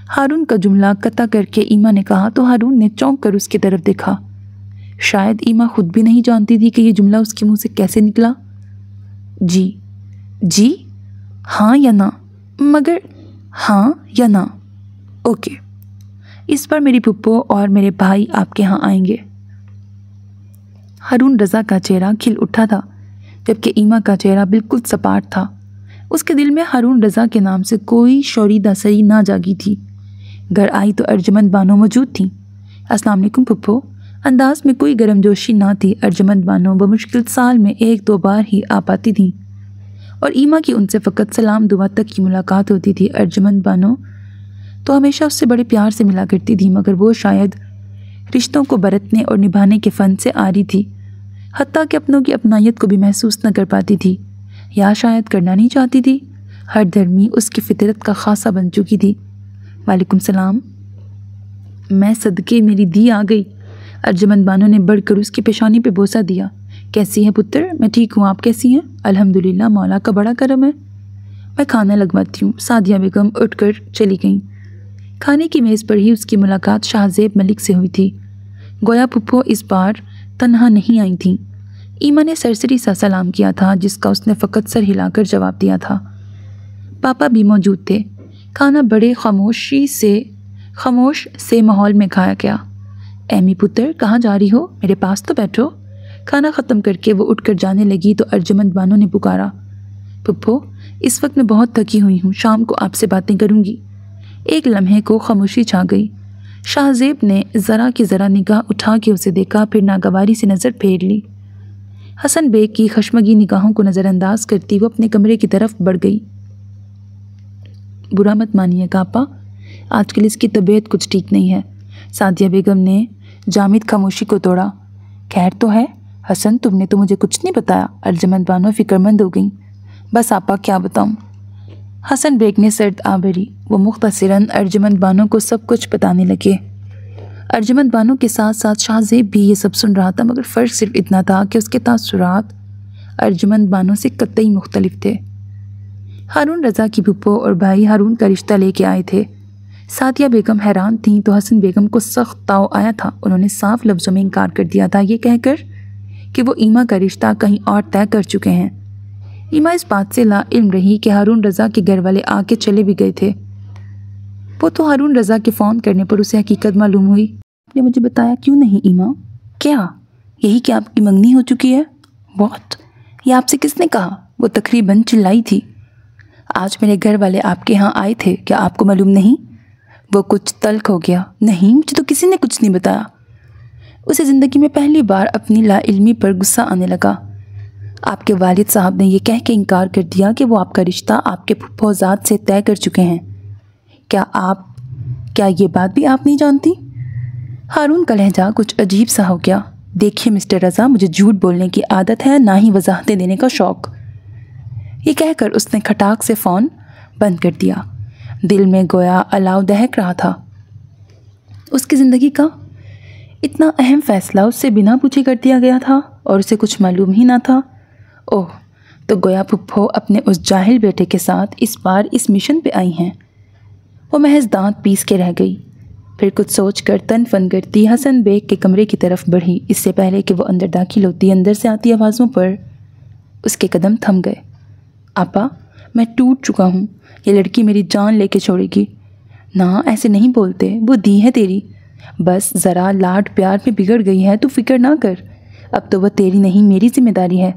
हारून का जुमला कता करके ईमा ने कहा तो हारून ने चौंक कर उसकी तरफ देखा। शायद ईमा खुद भी नहीं जानती थी कि ये जुमला उसके मुंह से कैसे निकला। जी, हाँ या ना? मगर हाँ या ना? ओके, इस बार मेरी पुप्पो और मेरे भाई आपके यहाँ आएंगे। हारून रज़ा का चेहरा खिल उठा था, जबकि ईमा का चेहरा बिल्कुल सपाट था। उसके दिल में हारून रज़ा के नाम से कोई शौरीदा सरी ना जागी थी। घर आई तो अर्जुमंद बानो मौजूद थी। अस्सलाम वालेकुम पुप्पो। अंदाज में कोई गर्मजोशी ना थी। अर्जुमंद बानो बमुश्किल साल में 1-2 बार ही आ पाती थी और ईमा की उनसे फ़कत सलाम दुआ तक की मुलाकात होती थी। अर्जुमंद बानो तो हमेशा उससे बड़े प्यार से मिला करती थी, मगर वो शायद रिश्तों को बरतने और निभाने के फ़न से आ रही थी, हत्ता कि अपनों की अपनायत को भी महसूस न कर पाती थी, या शायद करना नहीं चाहती थी। हर धर्मी उसकी फितरत का खासा बन चुकी थी। वालेकुम सलाम। मैं सदके मेरी दी आ गई। अर्जुमंद बानो ने बढ़कर उसकी पेशानी पे बोसा दिया। कैसी है पुत्र? मैं ठीक हूँ, आप कैसी हैं? अल्हम्दुलिल्लाह, मौला का बड़ा करम है। मैं खाना लगवाती हूँ। सादिया बेगम उठकर चली गईं। खाने की मेज़ पर ही उसकी मुलाकात शाहजेब मलिक से हुई थी। गोया पुप्पो इस बार तन्हा नहीं आई थीं। ईमा ने सरसरी सा सलाम किया था, जिसका उसने फ़कत सर हिलाकर जवाब दिया था। पापा भी मौजूद थे। खाना बड़े खामोश से माहौल में खाया गया। एमी पुत्र, कहाँ जा रही हो? मेरे पास तो बैठो। खाना ख़त्म करके वो उठकर जाने लगी तो अर्जुमंद बानो ने पुकारा, पुप्पो, इस वक्त मैं बहुत थकी हुई हूँ, शाम को आपसे बातें करूँगी। एक लम्हे को खामोशी छा गई। शाहजेब ने ज़रा की ज़रा निगाह उठा के उसे देखा, फिर नागवारी से नज़र फेर ली। हसन बेग की खशमगी निगाहों को नज़रअंदाज करती वो अपने कमरे की तरफ बढ़ गई। बुरा मत मानिए कापा, आजकल इसकी तबीयत कुछ ठीक नहीं है। सादिया बेगम ने जामिद खामोशी को तोड़ा। खैर तो है हसन, तुमने तो मुझे कुछ नहीं बताया। अर्जुमंद बानो फिक्रमंद हो गई। बस आपा क्या बताऊँ? हसन बेग ने सर्द आबरी। वो मुख्तसरन अर्जुमंद बानो को सब कुछ बताने लगे। अर्जुमंद बानो के साथ साथ शाहजेब भी ये सब सुन रहा था, मगर फ़र्क सिर्फ इतना था कि उसके तासुरात अर्जुमंद बानो से कतई मुख्तलिफ थे। हारून रज़ा की पुप्पो और भाई हारून का रिश्ता लेके आए थे। सादिया बेगम हैरान थीं तो हसन बेगम को सख्त ताव आया था। उन्होंने साफ लफ्ज़ों में इनकार कर दिया था, ये कहकर कि वो ईमा का रिश्ता कहीं और तय कर चुके हैं। ईमा इस बात से लाइल्म रही कि हारून रज़ा के घर वाले आके चले भी गए थे। वो तो हारून रज़ा के फ़ोन करने पर उसे हकीकत मालूम हुई। आपने मुझे बताया क्यों नहीं ईमा? क्या यही कि आपकी मंगनी हो चुकी है? बहुत। ये आपसे किसने कहा? वो तकरीबन चिल्लाई थी। आज मेरे घर वाले आपके यहाँ आए थे, क्या आपको मालूम नहीं? वो कुछ तल्ख हो गया। नहीं, मुझे तो किसी ने कुछ नहीं बताया। उसे ज़िंदगी में पहली बार अपनी लाइल्मी पर गुस्सा आने लगा। आपके वालिद साहब ने यह कह के इनकार कर दिया कि वो आपका रिश्ता आपके फुफ्फोजाद से तय कर चुके हैं। क्या ये बात भी आप नहीं जानती? हारून का लहजा कुछ अजीब सा हो गया। देखिए मिस्टर रज़ा, मुझे झूठ बोलने की आदत है, ना ही वजाहतें देने का शौक़। ये कहकर उसने खटाक से फ़ोन बंद कर दिया। दिल में गोया अलाव दहक रहा था। उसकी ज़िंदगी का इतना अहम फैसला उससे बिना पूछे कर दिया गया था और उसे कुछ मालूम ही ना था। ओह, तो गोया फुप्पो अपने उस जाहिल बेटे के साथ इस बार इस मिशन पे आई हैं। वो महज दांत पीस के रह गई। फिर कुछ सोचकर तन फन करती हसन बेग के कमरे की तरफ बढ़ी। इससे पहले कि वो अंदर दाखिल होती, अंदर से आती आवाज़ों पर उसके कदम थम गए। आपा, मैं टूट चुका हूँ। ये लड़की मेरी जान लेके छोड़ेगी। ना, ऐसे नहीं बोलते, वो दी है तेरी। बस ज़रा लाड प्यार में बिगड़ गई है, तू फिक्र ना कर। अब तो वह तेरी नहीं, मेरी जिम्मेदारी है।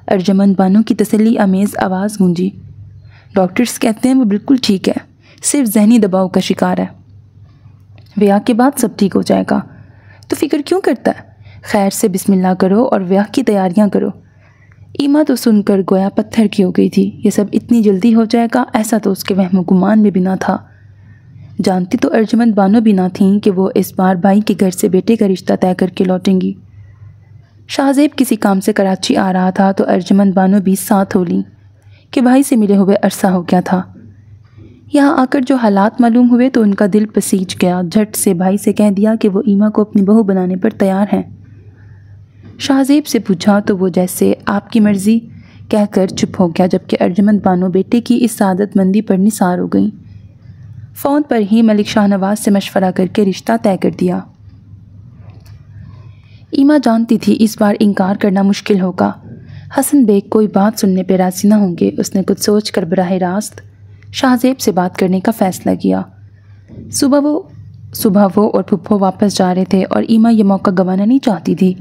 अर्जुमंद बानो की तसल्ली आमेज़ आवाज़ गूंजी। डॉक्टर्स कहते हैं वो बिल्कुल ठीक है, सिर्फ जहनी दबाव का शिकार है। ब्याह के बाद सब ठीक हो जाएगा, तो फिक्र क्यों करता है? खैर से बिस्मिल्लाह करो और ब्याह की तैयारियां करो। ईमा तो सुनकर गोया पत्थर की हो गई थी। ये सब इतनी जल्दी हो जाएगा, ऐसा तो उसके वहम गुमान में भी ना था। जानती तो अर्जुमंद बानो भी ना थीं कि वो इस बार भाई के घर से बेटे का रिश्ता तय करके लौटेंगी। शाहजेब किसी काम से कराची आ रहा था तो अर्जुमंद बानो भी साथ हो ली कि भाई से मिले हुए अरसा हो गया था। यहाँ आकर जो हालात मालूम हुए तो उनका दिल पसीज गया। झट से भाई से कह दिया कि वो ईमा को अपनी बहू बनाने पर तैयार हैं। शाहजेब से पूछा तो वो जैसे आपकी मर्ज़ी कहकर चुप हो गया, जबकि अर्जुमंद बानो बेटे की इस सादतमंदी पर निसार हो गई। फ़ोन पर ही मलिक शाहनवाज से मशवरा करके रिश्ता तय कर दिया। ईमा जानती थी इस बार इनकार करना मुश्किल होगा। हसन बेग कोई बात सुनने पर राज़ी न होंगे। उसने कुछ सोच कर बराह रास्त शाहजेब से बात करने का फ़ैसला किया। सुबह वो और फुप्पो वापस जा रहे थे और ईमा ये मौका गंवाना नहीं चाहती थी।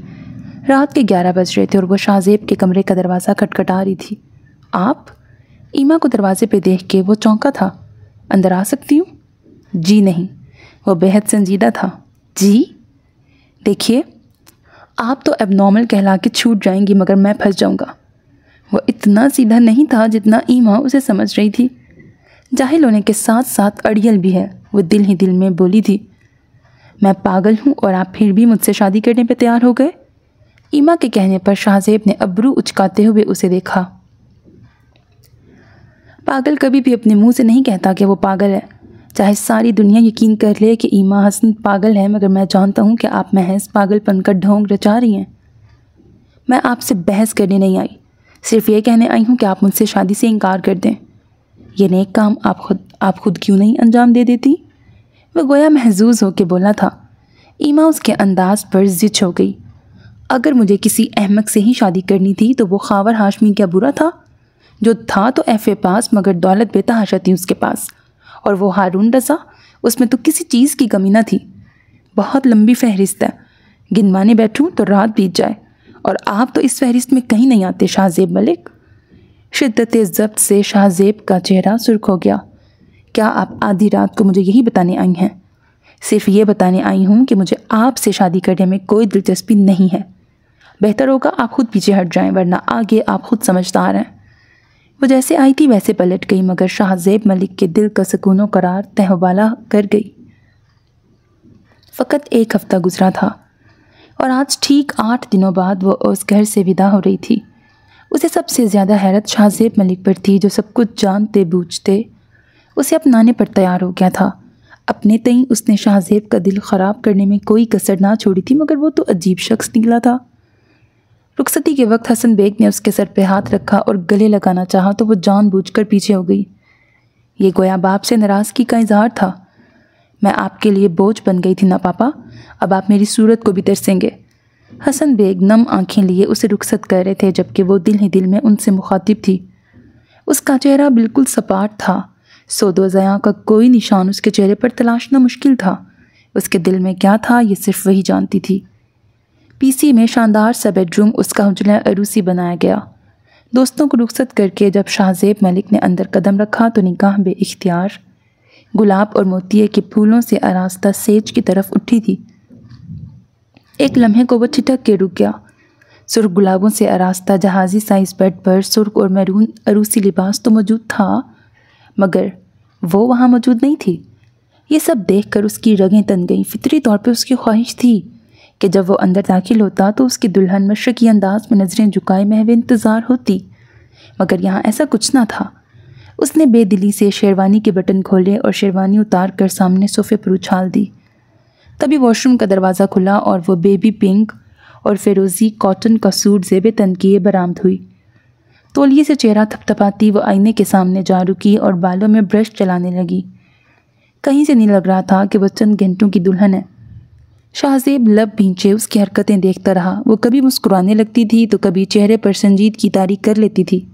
रात के 11 बज रहे थे और वो शाहजेब के कमरे का दरवाज़ा खटखटा रही थी। आप? ईमा को दरवाजे पे देख के वो चौंका था। अंदर आ सकती हूँ? जी नहीं। वो बेहद संजीदा था। जी? देखिए, आप तो एबनॉर्मल कहला के छूट जाएंगी, मगर मैं फंस जाऊंगा। वो इतना सीधा नहीं था जितना ईमा उसे समझ रही थी। जाहिल होने के साथ साथ अड़ियल भी है। वो दिल ही दिल में बोली थी, मैं पागल हूँ और आप फिर भी मुझसे शादी करने पर तैयार हो गए। ईमा के कहने पर शाहजेब ने अब्रू उचकाते हुए उसे देखा। पागल कभी भी अपने मुंह से नहीं कहता कि वो पागल है, चाहे सारी दुनिया यकीन कर ले कि ईमा हसन पागल है, मगर मैं जानता हूँ कि आप महज पागलपन का ढोंग रचा रही हैं। मैं आपसे बहस करने नहीं आई, सिर्फ ये कहने आई हूँ कि आप मुझसे शादी से इनकार कर दें। ये नेक काम आप खुद क्यों नहीं अंजाम दे देती? वह गोया महजूज होकर बोला था। ईमा उसके अंदाज पर जिच हो गई। अगर मुझे किसी अहमक से ही शादी करनी थी तो वो खावर हाशमी क्या बुरा था? जो था तो FA पास, मगर दौलत बेतहाशा थी उसके पास। और वो हारून रज़ा, उसमें तो किसी चीज़ की कमी न थी। बहुत लंबी फहरिस्त है, गिनवाने बैठूं तो रात बीत जाए, और आप तो इस फहरिस्त में कहीं नहीं आते शाहजेब मलिक। शिद्दत ज़ब्त से शाहजेब का चेहरा सुर्ख हो गया। क्या आप आधी रात को मुझे यही बताने आई हैं? सिर्फ ये बताने आई हूँ कि मुझे आपसे शादी करने में कोई दिलचस्पी नहीं है। बेहतर होगा आप खुद पीछे हट जाएं, वरना आगे आप खुद समझदार हैं। वो जैसे आई थी वैसे पलट गई, मगर शाहजेब मलिक के दिल का सुकूनो करार तहवाला कर गई। फ़कत 1 हफ्ता गुजरा था और आज ठीक 8 दिनों बाद वो उस घर से विदा हो रही थी। उसे सबसे ज़्यादा हैरत शाहजेब मलिक पर थी, जो सब कुछ जानते बूझते उसे अपनाने पर तैयार हो गया था। अपने तई उसने शाहजेब का दिल ख़राब करने में कोई कसर ना छोड़ी थी, मगर वो तो अजीब शख्स निकला था। रुखसती के वक्त हसन बेग ने उसके सर पे हाथ रखा और गले लगाना चाहा तो वो जानबूझकर पीछे हो गई। ये गोया बाप से नाराज़गी का इजहार था। मैं आपके लिए बोझ बन गई थी ना पापा, अब आप मेरी सूरत को भी तरसेंगे। हसन बेग नम आंखें लिए उसे रुखसत कर रहे थे, जबकि वो दिल ही दिल में उनसे मुखातिब थी। उसका चेहरा बिल्कुल सपाट था। सोदो ज़या का कोई निशान उसके चेहरे पर तलाशना मुश्किल था। उसके दिल में क्या था ये सिर्फ वही जानती थी। PC में शानदार सा बेडरूम उसका हुजला अरूसी बनाया गया। दोस्तों को रुखसत करके जब शाहजेब मलिक ने अंदर कदम रखा तो निगाह बे इख्तियार गुलाब और मोतिये के फूलों से आरास्ता सेज की तरफ उठी थी। एक लम्हे को वो छिटक के रुक गया। सुर्ख गुलाबों से आरास्ता जहाज़ी साइज बेड पर सुर्ख और मैरून अरूसी लिबास तो मौजूद था, मगर वो वहाँ मौजूद नहीं थी। ये सब देखकर उसकी रगें तन गईं। फितरी तौर पे उसकी ख्वाहिश थी कि जब वो अंदर दाखिल होता तो उसकी दुल्हन मशरकी अंदाज में नज़रें झुकाए महवे इंतज़ार होती, मगर यहाँ ऐसा कुछ ना था। उसने बेदिली से शेरवानी के बटन खोले और शेरवानी उतार कर सामने सोफे पर उछाल दी। तभी वॉशरूम का दरवाज़ा खुला और वो बेबी पिंक और फिरोज़ी कॉटन का सूट ज़ेबे तन किए बरामद हुई। तौलिए से चेहरा थपथपाती वो आईने के सामने जा रुकी और बालों में ब्रश चलाने लगी। कहीं से नहीं लग रहा था कि वो चंद घंटों की दुल्हन है। शाहज़ेब लब भींचे उसकी हरकतें देखता रहा। वो कभी मुस्कुराने लगती थी तो कभी चेहरे पर संजीद की तारीफ कर लेती थी।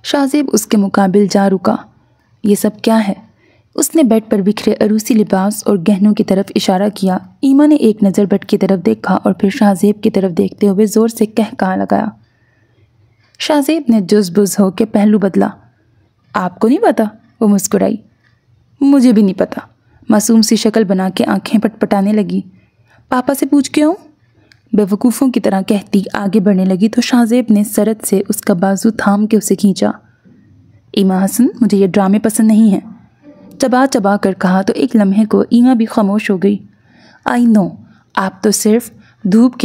शाहज़ेब उसके मुकाबिल जा रुका। ये सब क्या है? उसने बेड पर बिखरे अरूसी लिबास और गहनों की तरफ इशारा किया। ईमा ने एक नज़र बेड की तरफ देखा और फिर शाहज़ेब की तरफ देखते हुए ज़ोर से कहा लगाया। शाहज़ेब ने जुज़-बुज़ होकर पहलू बदला। आपको नहीं पता? वो मुस्कुराई। मुझे भी नहीं पता। मासूम सी शक्ल बना के आंखें पटपटाने लगी। पापा से पूछ के आऊं? बेवकूफ़ों की तरह कहती आगे बढ़ने लगी तो शाहज़ेब ने सरत से उसका बाजू थाम के उसे खींचा। ईमा हसन, मुझे ये ड्रामे पसंद नहीं हैं। चबा चबा कर कहा तो एक लम्हे को ईमा भी खामोश हो गई। आई नो, आपको सिर्फ धूप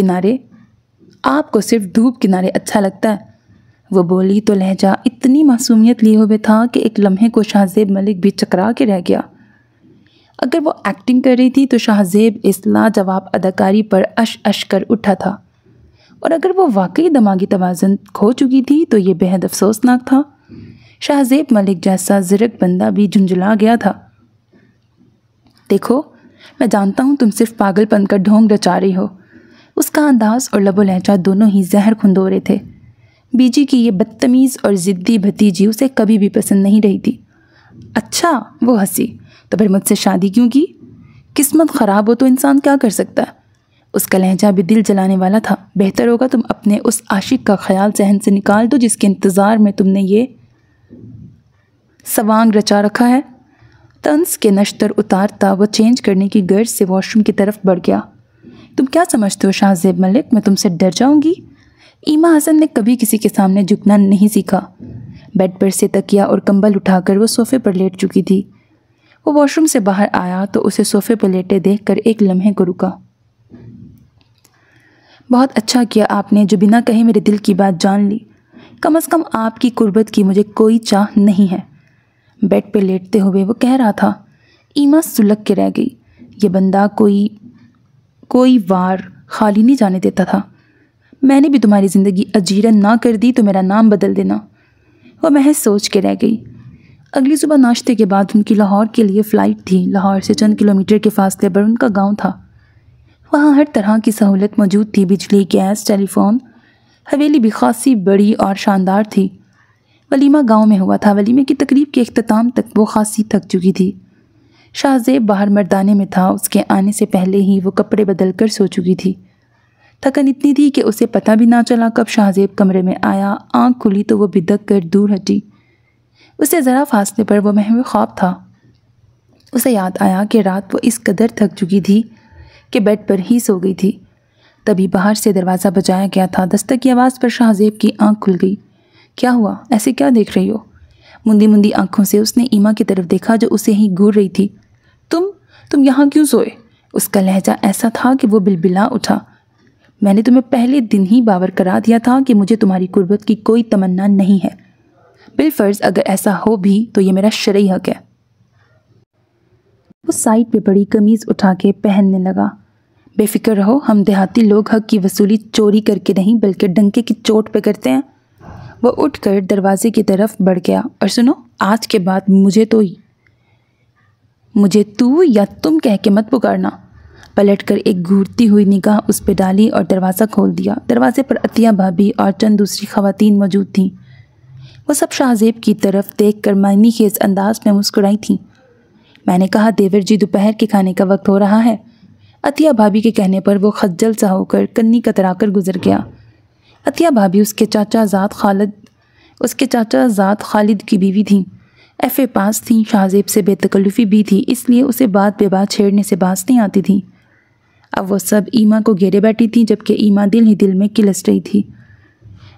किनारे अच्छा लगता है। वो बोली तो लहजा इतनी मासूमियत लिए हुए था कि एक लम्हे को शाहज़ेब मलिक भी चकरा के रह गया। अगर वो एक्टिंग कर रही थी तो शाहज़ेब इस लाजवाब अदाकारी पर अश कर उठा था, और अगर वो वाकई दिमागी तवाज़ुन खो चुकी थी तो ये बेहद अफसोसनाक था। शाहज़ेब मलिक जैसा ज़िरक बंदा भी झुंझुला गया था। देखो, मैं जानता हूँ तुम सिर्फ पागलपन का ढोंग रचा रही हो। उसका अंदाज़ और लबो लहजा दोनों ही जहर खुंदोरे थे। बीजी की ये बदतमीज़ और ज़िद्दी भतीजी उसे कभी भी पसंद नहीं रही थी। अच्छा, वो हंसी। तो फिर मुझसे शादी क्यों की? किस्मत ख़राब हो तो इंसान क्या कर सकता है? उसका लहजा भी दिल जलाने वाला था। बेहतर होगा तुम अपने उस आशिक का ख्याल जहन से निकाल दो जिसके इंतज़ार में तुमने ये सवांग रचा रखा है। तंस के नश्तर उतारता वो चेंज करने की गर्ज से वॉशरूम की तरफ बढ़ गया। तुम क्या समझते हो शाहज़ेब मलिक, मैं तुमसे डर जाऊंगी? ईमा हसन ने कभी किसी के सामने झुकना नहीं सीखा। बेड पर से तकिया और कंबल उठाकर वो सोफ़े पर लेट चुकी थी। वो वॉशरूम से बाहर आया तो उसे सोफ़े पर लेटे देखकर एक लम्हे को रुका। बहुत अच्छा किया आपने जो बिना कहे मेरे दिल की बात जान ली। कम से कम आपकी कुर्बत की मुझे कोई चाह नहीं है। बेड पर लेटते हुए वो कह रहा था। ईमा सुलग के रह गई। ये बंदा कोई वार खाली नहीं जाने देता था। मैंने भी तुम्हारी ज़िंदगी अजीरन ना कर दी तो मेरा नाम बदल देना। वह महज सोच के रह गई। अगली सुबह नाश्ते के बाद उनकी लाहौर के लिए फ़्लाइट थी। लाहौर से चंद किलोमीटर के फासले पर उनका गांव था। वहाँ हर तरह की सहूलत मौजूद थी। बिजली, गैस, टेलीफोन। हवेली भी खासी बड़ी और शानदार थी। वलीमा गांव में हुआ था। वलीमे की तकरीब के इख्तिताम तक वो खासी थक चुकी थी। शाहज़ेब बाहर मर्दाने में था। उसके आने से पहले ही वो कपड़े बदल कर सो चुकी थी। थकन इतनी थी कि उसे पता भी ना चला कब शाहज़ेब कमरे में आया। आंख खुली तो वो बिदक कर दूर हटी। उसे ज़रा फासले पर वो महबूब ख्वाब था। उसे याद आया कि रात वो इस कदर थक चुकी थी कि बेड पर ही सो गई थी। तभी बाहर से दरवाज़ा बजाया गया था। दस्तक की आवाज़ पर शाहज़ेब की आंख खुल गई। क्या हुआ? ऐसे क्या देख रही हो? मुंदी मुंदी आंखों से उसने ईमा की तरफ देखा जो उसे ही घूर रही थी। तुम यहाँ क्यों सोए? उसका लहजा ऐसा था कि वो बिलबिला उठा। मैंने तुम्हें पहले दिन ही बावर करा दिया था कि मुझे तुम्हारी कुर्बत की कोई तमन्ना नहीं है। बिलफर्ज अगर ऐसा हो भी तो ये मेरा शरई हक है। वो साइड पे पड़ी कमीज़ उठा के पहनने लगा। बेफिक्र रहो, हम देहाती लोग हक की वसूली चोरी करके नहीं बल्कि डंके की चोट पे करते हैं। वो उठकर दरवाजे की तरफ बढ़ गया। और सुनो, आज के बाद मुझे तू या तुम कह के मत पुकारना। पलटकर एक घूरती हुई निगाह उस पर डाली और दरवाज़ा खोल दिया। दरवाजे पर अतिया भाभी और चंद दूसरी ख़वातीन मौजूद थीं। वो सब शाहज़ेब की तरफ देखकर मायनी खेज़ अंदाज में मुस्कुराई थीं। मैंने कहा देवर जी, दोपहर के खाने का वक्त हो रहा है। अतिया भाभी के कहने पर वो खज्जल सा होकर कन्नी कतराकर गुजर गया। अतिया भाभी उसके चाचा ज़ात खालिद की बीवी थीं। FA पास थीं। शाहज़ेब से बेतकल्लुफ़ी भी थी, इसलिए उसे बात बेबात छेड़ने से बाज नहीं आती थी। अब वो सब ईमा को घेरे बैठी थी जबकि ईमा दिल ही दिल में किलस रही थी।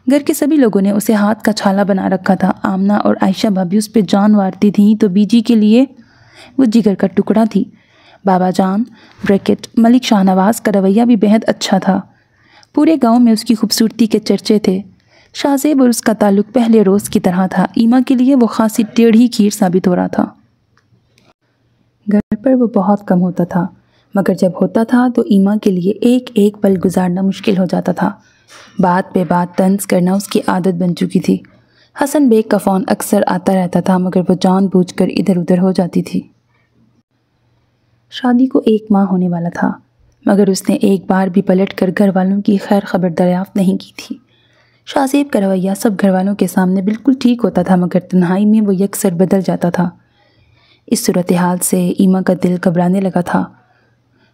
घर के सभी लोगों ने उसे हाथ का छाला बना रखा था। आमना और आयशा भाभी उस पर जान वारती थीं तो बीजी के लिए वो जिगर का टुकड़ा थी। बाबा जान मलिक शाहनवाज़ का रवैया भी बेहद अच्छा था। पूरे गांव में उसकी खूबसूरती के चर्चे थे। शाहजेब और उसका ताल्लुक पहले रोज़ की तरह था। ईमा के लिए वो खासी टेढ़ी खीर साबित हो रहा था। घर पर वो बहुत कम होता था, मगर जब होता था तो ईमा के लिए एक एक पल गुजारना मुश्किल हो जाता था। बात पे बात तंज करना उसकी आदत बन चुकी थी। हसन बेग का फ़ोन अक्सर आता रहता था, मगर वो जानबूझकर इधर उधर हो जाती थी। शादी को 1 माह होने वाला था, मगर उसने एक बार भी पलट कर घर वालों की खैर खबर दरियाफ्त नहीं की थी। शाहजेब का रवैया सब घर वालों के सामने बिल्कुल ठीक होता था, मगर तन्हाई में वो यकसर बदल जाता था। इस सूरत हाल से ईमा का दिल घबराने लगा था।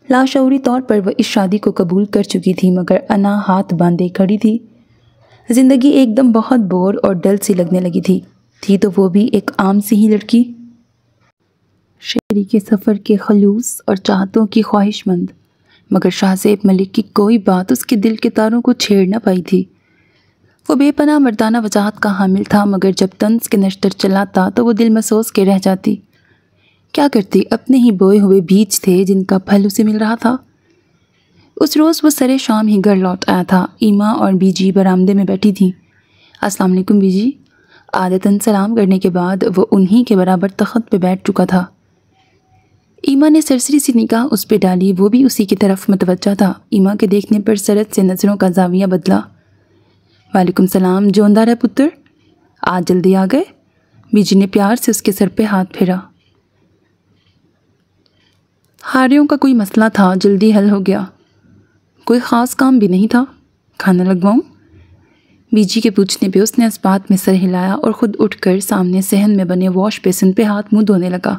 लाशऊरी तौर पर वह इस शादी को कबूल कर चुकी थी, मगर अना हाथ बांधे खड़ी थी। ज़िंदगी एकदम बहुत बोर और डल सी लगने लगी थी तो वो भी एक आम सी ही लड़की, शरीके सफ़र के खलूस और चाहतों की ख्वाहिशमंद। मगर शाहजेब मलिक की कोई बात उसके दिल के तारों को छेड़ न पाई थी। वो बेपनाह मर्दाना वजाहत का हामिल था, मगर जब तंज के नश्तर चलाता तो वो दिल महसूस के रह जाती। क्या करती, अपने ही बोए हुए बीज थे जिनका फल उसे मिल रहा था। उस रोज़ वो सरे शाम ही घर लौट आया था। ईमा और बीजी बरामदे में बैठी थी। अस्सलाम वालेकुम बीजी। आदतन सलाम करने के बाद वो उन्हीं के बराबर तख्त पे बैठ चुका था। ईमा ने सरसरी सी निगाह उस पे डाली, वो भी उसी की तरफ मतवज्जा था। ईमा के देखने पर सरद से नज़रों का जाविया बदला। वालेकुम सलाम, जोंदार है पुत्र, आज जल्दी आ गए। बीजी ने प्यार से उसके सर पे हाथ फेरा। हारियों का कोई मसला था, जल्दी हल हो गया। कोई ख़ास काम भी नहीं था, खाना लगवाऊं? बीजी के पूछने पे उसने इस बात में सर हिलाया और ख़ुद उठकर सामने सहन में बने वॉश बेसिन पे हाथ मुंह धोने लगा।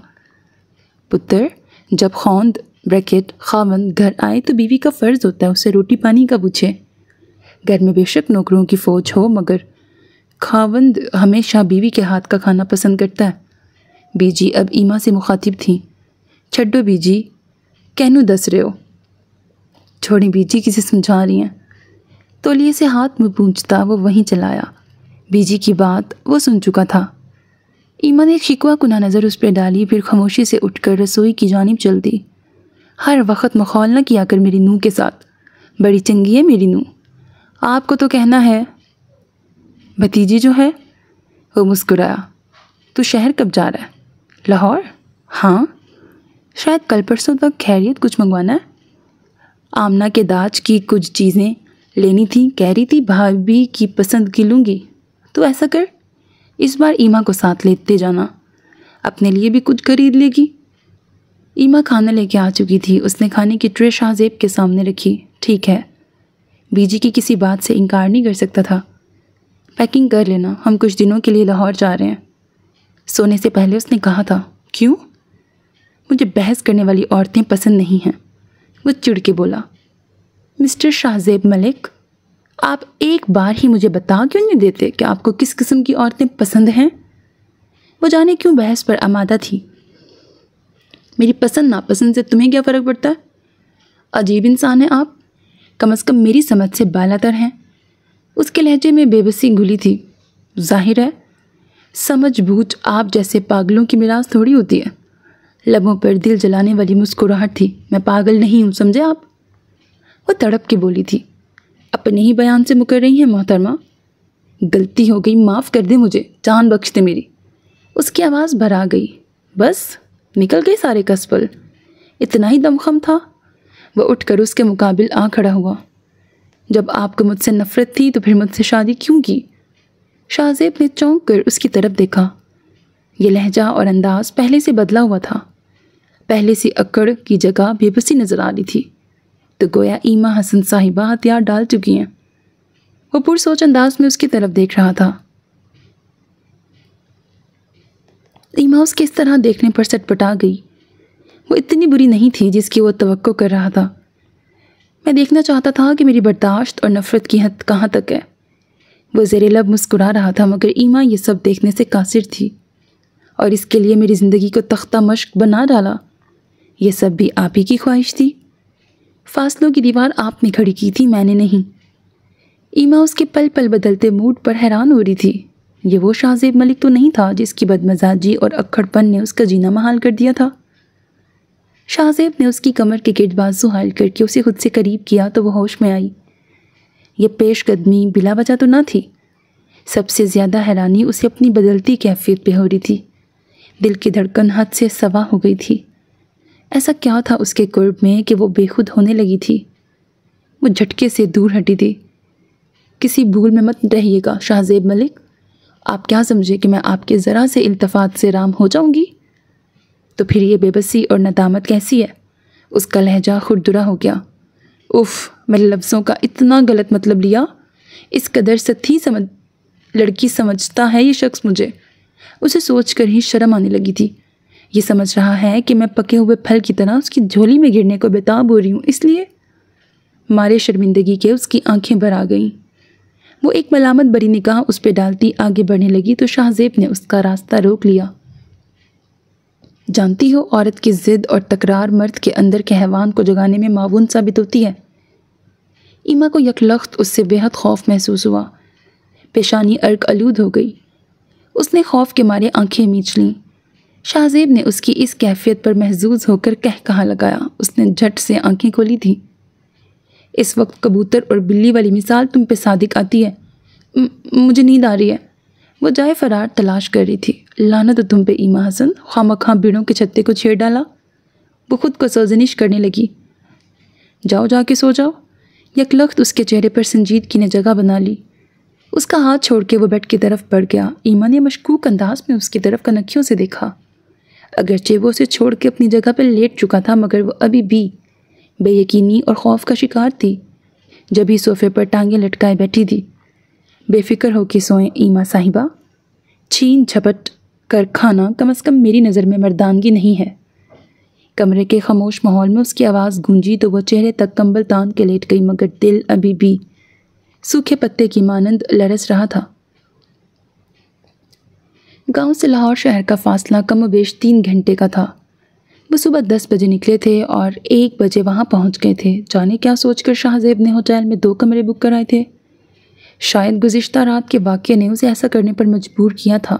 पुत्र, जब खौंद ब्रैकेट खावंद घर आए तो बीवी का फ़र्ज़ होता है उसे रोटी पानी का पूछे। घर में बेशक नौकरों की फ़ौज हो, मगर खावंद हमेशा बीवी के हाथ का खाना पसंद करता है। बीजी अब ईमा से मुखातिब थी। छड्डो बीजी, कहनू दस रहे हो? छोड़ी बीजी, किसी समझा रही हैं। तौलिए से हाथ मुँह पूंछता वो वहीं चलाया। बीजी की बात वो सुन चुका था। ईमा ने शिकवा कुना नज़र उस पर डाली, फिर खामोशी से उठकर रसोई की जानिब चल दी। हर वक्त मखौल न किया कर मेरी नूह के साथ, बड़ी चंगी है मेरी नूह। आपको तो कहना है। भतीजी जो है, वो मुस्कुराया। तू शहर कब जा रहा है? लाहौर? हाँ, शायद कल परसों तक। खैरियत, कुछ मंगवाना है? आमना के दाज की कुछ चीज़ें लेनी थी, कह रही थी भाभी की पसंद की लूँगी। तो ऐसा कर, इस बार ईमा को साथ लेते जाना, अपने लिए भी कुछ खरीद लेगी। ईमा खाना लेके आ चुकी थी। उसने खाने की ट्रे शाहजेब के सामने रखी। ठीक है, बीजी की किसी बात से इनकार नहीं कर सकता था। पैकिंग कर लेना, हम कुछ दिनों के लिए लाहौर जा रहे हैं। सोने से पहले उसने कहा था। क्यों? मुझे बहस करने वाली औरतें पसंद नहीं हैं, वो चिढ़ के बोला। मिस्टर शाहजेब मलिक, आप एक बार ही मुझे बता क्यों नहीं देते कि आपको किस किस्म की औरतें पसंद हैं? वो जाने क्यों बहस पर आमादा थी। मेरी पसंद नापसंद से तुम्हें क्या फ़र्क पड़ता है? अजीब इंसान है आप, कम से कम मेरी समझ से बालातर हैं। उसके लहजे में बेबसी घुली थी। जाहिर है समझ बूझ आप जैसे पागलों की मिरास थोड़ी होती है। लबों पर दिल जलाने वाली मुस्कुराहट थी। मैं पागल नहीं हूँ, समझे आप? वो तड़प के बोली थी। अपने ही बयान से मुकर रही हैं मोहतरमा। गलती हो गई, माफ़ कर दे मुझे, जान बख्श दे मेरी। उसकी आवाज़ भरा गई। बस निकल गए सारे कसपल, इतना ही दमखम था? वह उठकर उसके मुकाबिल आ खड़ा हुआ। जब आपको मुझसे नफ़रत थी तो फिर मुझसे शादी क्यों की? शाहजेब ने चौंक कर उसकी तरफ देखा। ये लहजा और अंदाज पहले से बदला हुआ था। पहले से अकड़ की जगह बेबसी नज़र आ रही थी। तो गोया ईमा हसन साहिबा हथियार डाल चुकी हैं। वो पुरसोच अंदाज में उसकी तरफ देख रहा था। ईमा उसके इस तरह देखने पर सटपटा गई। वो इतनी बुरी नहीं थी जिसकी वो तवक्को कर रहा था। मैं देखना चाहता था कि मेरी बर्दाश्त और नफ़रत की हद कहाँ तक है। वो ज़ेरे लब मुस्कुरा रहा था, मगर ईमा ये सब देखने से कासिर थी। और इसके लिए मेरी ज़िंदगी को तख्ता मश्क बना डाला। ये सब भी आप ही की ख्वाहिश थी। फासलों की दीवार आपने खड़ी की थी, मैंने नहीं। ईमा उसके पल पल बदलते मूड पर हैरान हो रही थी। ये वो शाहजेब मलिक तो नहीं था जिसकी बदमजाजी और अक्खड़पन ने उसका जीना महाल कर दिया था। शाहजेब ने उसकी कमर के गिर्द बाजू हाल करके उसे खुद से करीब किया तो वो होश में आई। ये पेशकदमी बिला वजह तो ना थी। सबसे ज़्यादा हैरानी उसे अपनी बदलती कैफियत पे हो रही थी। दिल की धड़कन हद से सवा हो गई थी। ऐसा क्या था उसके कुर्ब में कि वो बेखुद होने लगी थी। वो झटके से दूर हटी थी। किसी भूल में मत रहिएगा शाहज़ेब मलिक। आप क्या समझे कि मैं आपके ज़रा से इल्तफ़ात से राम हो जाऊंगी? तो फिर ये बेबसी और नदामत कैसी है? उसका लहजा खुरदुरा हो गया। उफ़, मेरे लफ्ज़ों का इतना गलत मतलब लिया। इस कदर सथी लड़की समझता है ये शख्स मुझे। उसे सोचकर ही शर्म आने लगी थी। ये समझ रहा है कि मैं पके हुए फल की तरह उसकी झोली में गिरने को बेताब हो रही हूँ, इसलिए मारे शर्मिंदगी के उसकी आंखें भर आ गईं। वो एक मलामत भरी निगाह उस पर डालती आगे बढ़ने लगी तो शाहज़ेब ने उसका रास्ता रोक लिया। जानती हो, औरत की ज़िद और तकरार मर्द के अंदर के हैवान को जगाने में मावून साबित होती है। ईमा को यकलख्त उससे बेहद खौफ महसूस हुआ। पेशानी अर्क आलूद हो गई। उसने खौफ के मारे आंखें मींच लीं। शाहज़ेब ने उसकी इस कैफियत पर महजूज होकर कहा लगाया। उसने झट से आंखें खोली थी। इस वक्त कबूतर और बिल्ली वाली मिसाल तुम पे सादिक आती है। मुझे नींद आ रही है। वो जाए फरार तलाश कर रही थी। लानत तो तुम पे ईमा हसन, खामखा बिड़ों के छत्ते को छेड़ डाला। वो खुद को सरजनिश करने लगी। जाओ जाके सो जाओ। यकलख्त उसके चेहरे पर संजीदगी ने जगह बना ली। उसका हाथ छोड़ के वो बेड की तरफ बढ़ गया। ईमा ने मशकूक अंदाज में उसकी तरफ कनखियों से देखा। अगरचे वो उसे छोड़ के अपनी जगह पर लेट चुका था, मगर वो अभी भी बेयकीनी और खौफ का शिकार थी। जब ही सोफे पर टांगें लटकाए बैठी थी। बेफिक्र होके सोएं ईमा साहिबा। छीन झपट कर खाना कम से कम मेरी नज़र में मर्दानगी नहीं है। कमरे के खामोश माहौल में उसकी आवाज़ गूंजी तो वह चेहरे तक कंबल तान के लेट गई, मगर दिल अभी भी सूखे पत्ते की मानंद लरस रहा था। गांव से लाहौर शहर का फासला कमोबेश 3 घंटे का था। वो सुबह 10 बजे निकले थे और 1 बजे वहां पहुंच गए थे। जाने क्या सोचकर शाहज़ेब ने होटल में 2 कमरे बुक कराए थे। शायद गुज़िश्ता रात के वाक़ये ने उसे ऐसा करने पर मजबूर किया था।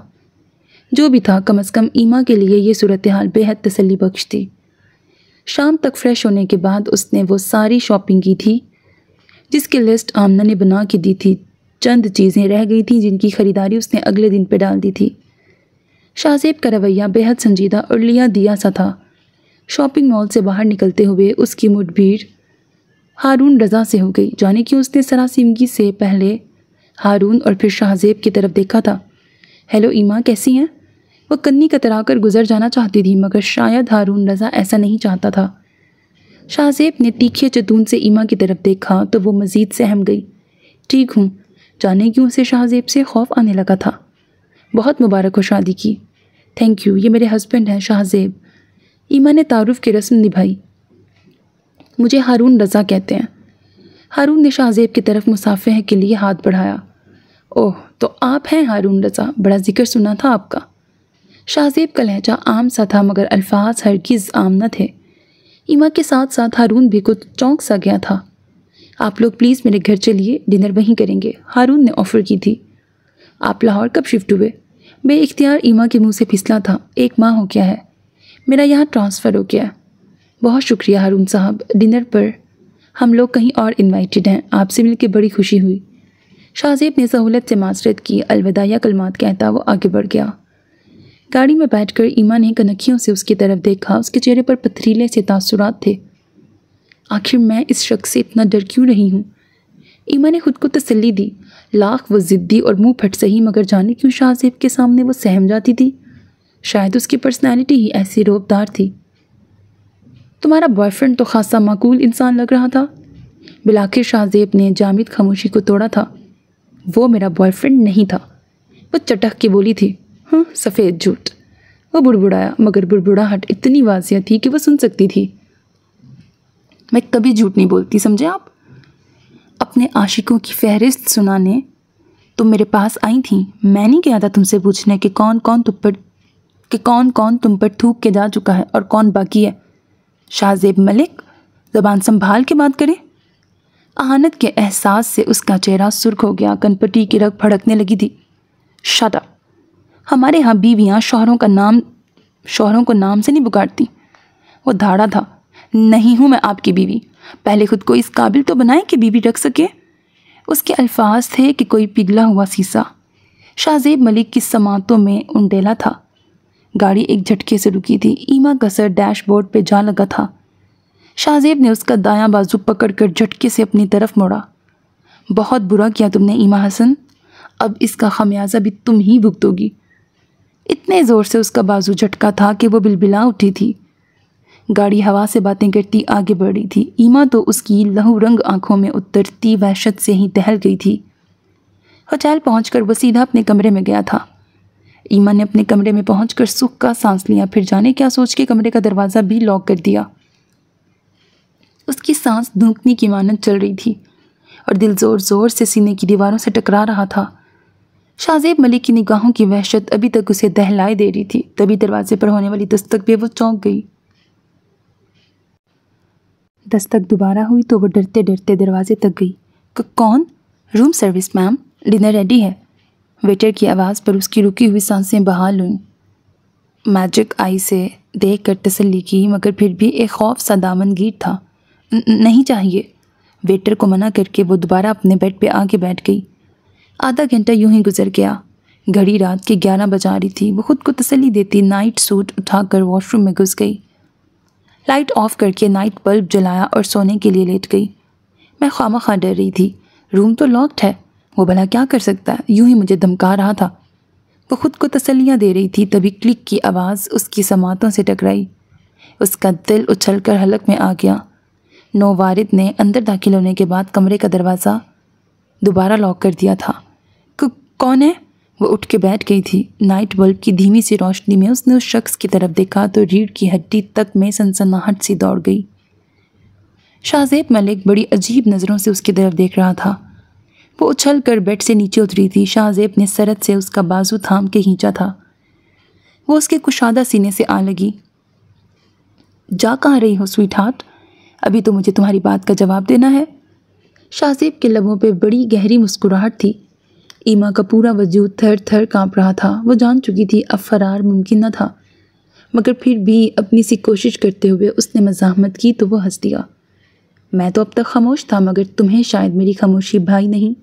जो भी था, कम से कम ईमा के लिए ये सूरत हाल बेहद तसल्ली बख्श थी। शाम तक फ्रेश होने के बाद उसने वो सारी शॉपिंग की थी जिसकी लिस्ट आमना ने बना के दी थी। चंद चीज़ें रह गई थीं जिनकी ख़रीदारी उसने अगले दिन पे डाल दी थी। शाहज़ेब का रवैया बेहद संजीदा और लिया दिया सा था। शॉपिंग मॉल से बाहर निकलते हुए उसकी मुठभेड़ हारून रज़ा से हो गई। जाने क्यों उसने सरासीमगी से पहले हारून और फिर शाहज़ेब की तरफ देखा था। हेलो ईमा, कैसी हैं? वह कन्नी कतरा कर गुजर जाना चाहती थी, मगर शायद हारून रज़ा ऐसा नहीं चाहता था। शाहज़ेब ने तीखे चतून से ईमा की तरफ देखा तो वो मज़ीद सहम गई। ठीक हूँ। जाने क्यों उसे शाहज़ेब से खौफ आने लगा था। बहुत मुबारक हो शादी की। थैंक यू, ये मेरे हस्बैंड हैं शाहज़ेब। ईमा ने तारुफ की रस्म निभाई। मुझे हारून रज़ा कहते हैं। हारून ने शाहज़ेब की तरफ मुसाफिह के लिए हाथ बढ़ाया। ओह, तो आप हैं हारून रज़ा, बड़ा जिक्र सुना था आपका। शाहज़ेब का लहजा आम सा था, मगर अल्फाज हरगिज़ आम न थे। ईमा के साथ साथ हारून भी कुछ चौंक सा गया था। आप लोग प्लीज़ मेरे घर चलिए, डिनर वहीं करेंगे, हारून ने ऑफ़र की थी। आप लाहौर कब शिफ्ट हुए? बेइख्तियार ईमा के मुंह से फिसला था। 1 माह हो गया है। मेरा यहाँ ट्रांसफ़र हो गया। बहुत शुक्रिया हारून साहब। डिनर पर हम लोग कहीं और इनवाइटेड हैं। आपसे मिलकर बड़ी खुशी हुई। शाहज़ेब ने सहूलत से माजरत की। अलविदा कलमात कहता वो आगे बढ़ गया। गाड़ी में बैठकर ईमा ने कनखियों से उसकी तरफ देखा। उसके चेहरे पर पथरीले से तासुरात थे। आखिर मैं इस शख्स से इतना डर क्यों रही हूँ? ईमा ने खुद को तसल्ली दी। लाख वो ज़िद्दी और मुंह फट सही, मगर जाने क्यों शाहज़ेब के सामने वो सहम जाती थी। शायद उसकी पर्सनैलिटी ही ऐसी रोबदार थी। तुम्हारा बॉयफ्रेंड तो खासा माकूल इंसान लग रहा था। बिलाखिर शाहज़ेब ने जामिद खामोशी को तोड़ा था। वो मेरा बॉयफ्रेंड नहीं था। वो चटक के बोली थी। हाँ, सफ़ेद झूठ। वो बुड़बुड़ाया, मगर बुड़बुड़ाहट इतनी वाज़िया थी कि वह सुन सकती थी। मैं कभी झूठ नहीं बोलती, समझे आप? अपने आशिकों की फहरिस्त सुनाने तुम मेरे पास आई थी। मैं नहीं गया था तुमसे पूछने कि कौन कौन तुम पर थूक के जा चुका है और कौन बाकी है। शाहज़ेब मलिक, ज़बान संभाल के बात करें। अहानत के एहसास से उसका चेहरा सुर्ख हो गया। कनपटी की रग भड़कने लगी थी। Shut up. हमारे यहाँ बीवियाँ शौहरों को नाम से नहीं पुकारती। वो धाड़ा था। नहीं हूँ मैं आपकी बीवी। पहले खुद को इस काबिल तो बनाए कि बीवी रख सके। उसके अल्फाज थे कि कोई पिघला हुआ शीशा। शाहजेब मलिक की समातों में उंडेला था। गाड़ी एक झटके से रुकी थी। ईमा का सर डैशबोर्ड पे जा लगा था। शाहजेब ने उसका दायां बाजू पकड़कर झटके से अपनी तरफ मोड़ा। बहुत बुरा किया तुमने ईमा हसन, अब इसका खमियाजा भी तुम ही भुगतोगी। इतने ज़ोर से उसका बाजू झटका था कि वो बिलबिला उठी थी। गाड़ी हवा से बातें करती आगे बढ़ रही थी। ईमा तो उसकी लहू रंग आंखों में उतरती वहशत से ही दहल गई थी। होटल पहुंचकर वो सीधा अपने कमरे में गया था। ईमा ने अपने कमरे में पहुंचकर सुख का सांस लिया, फिर जाने क्या सोच के कमरे का दरवाज़ा भी लॉक कर दिया। उसकी सांस धुंकने की मानद चल रही थी और दिल ज़ोर ज़ोर से सीने की दीवारों से टकरा रहा था। शाहजेब मलिक की निगाहों की वहशत अभी तक उसे दहलाए दे रही थी। तभी दरवाजे पर होने वाली दस्तक पे वो चौंक गई। दस्तक दोबारा हुई तो वो डरते डरते दरवाजे तक गई। कौन? Room service ma'am, dinner ready है। वेटर की आवाज़ पर उसकी रुकी हुई सांसें बहाल हुईं। मैजिक आई से देख कर तसल्ली की, मगर फिर भी एक खौफ सा दामनगीर था। नहीं चाहिए। वेटर को मना करके वो दोबारा अपने बेड पे आके बैठ गई। आधा घंटा यूं ही गुजर गया। घड़ी रात के 11 बजा रही थी। वो खुद को तसल्ली देती नाइट सूट उठाकर वॉशरूम में घुस गई। लाइट ऑफ करके नाइट बल्ब जलाया और सोने के लिए लेट गई। मैं खामखा डर रही थी। रूम तो लॉक्ड है, वो भला क्या कर सकता है, यूं ही मुझे धमका रहा था। वो खुद को तसल्लियाँ दे रही थी, तभी क्लिक की आवाज़ उसकी समातों से टकराई। उसका दिल उछलकर हलक में आ गया। नौवारिद ने अंदर दाखिल होने के बाद कमरे का दरवाज़ा दोबारा लॉक कर दिया था। कौन है? वो उठ के बैठ गई थी। नाइट बल्ब की धीमी सी रोशनी में उसने उस शख्स की तरफ देखा तो रीढ़ की हड्डी तक में सनसनाहट सी दौड़ गई। शाहजेब मलिक बड़ी अजीब नज़रों से उसकी तरफ देख रहा था। वो उछल कर बेड से नीचे उतरी थी। शाहजेब ने सरत से उसका बाजू थाम के खींचा था। वो उसके कुशादा सीने से आ लगी। जा कहाँ रही हो स्वीट हार्ट? अभी तो मुझे तुम्हारी बात का जवाब देना है। शाहजेब के लबों पे बड़ी गहरी मुस्कुराहट थी। ईमा का पूरा वजूद थर थर काँप रहा था। वो जान चुकी थी अब फरार मुमकिन न था, मगर फिर भी अपनी सी कोशिश करते हुए उसने मज़ाहमत की तो वो हंस दिया। मैं तो अब तक खामोश था, मगर तुम्हें शायद मेरी खामोशी भाई नहीं।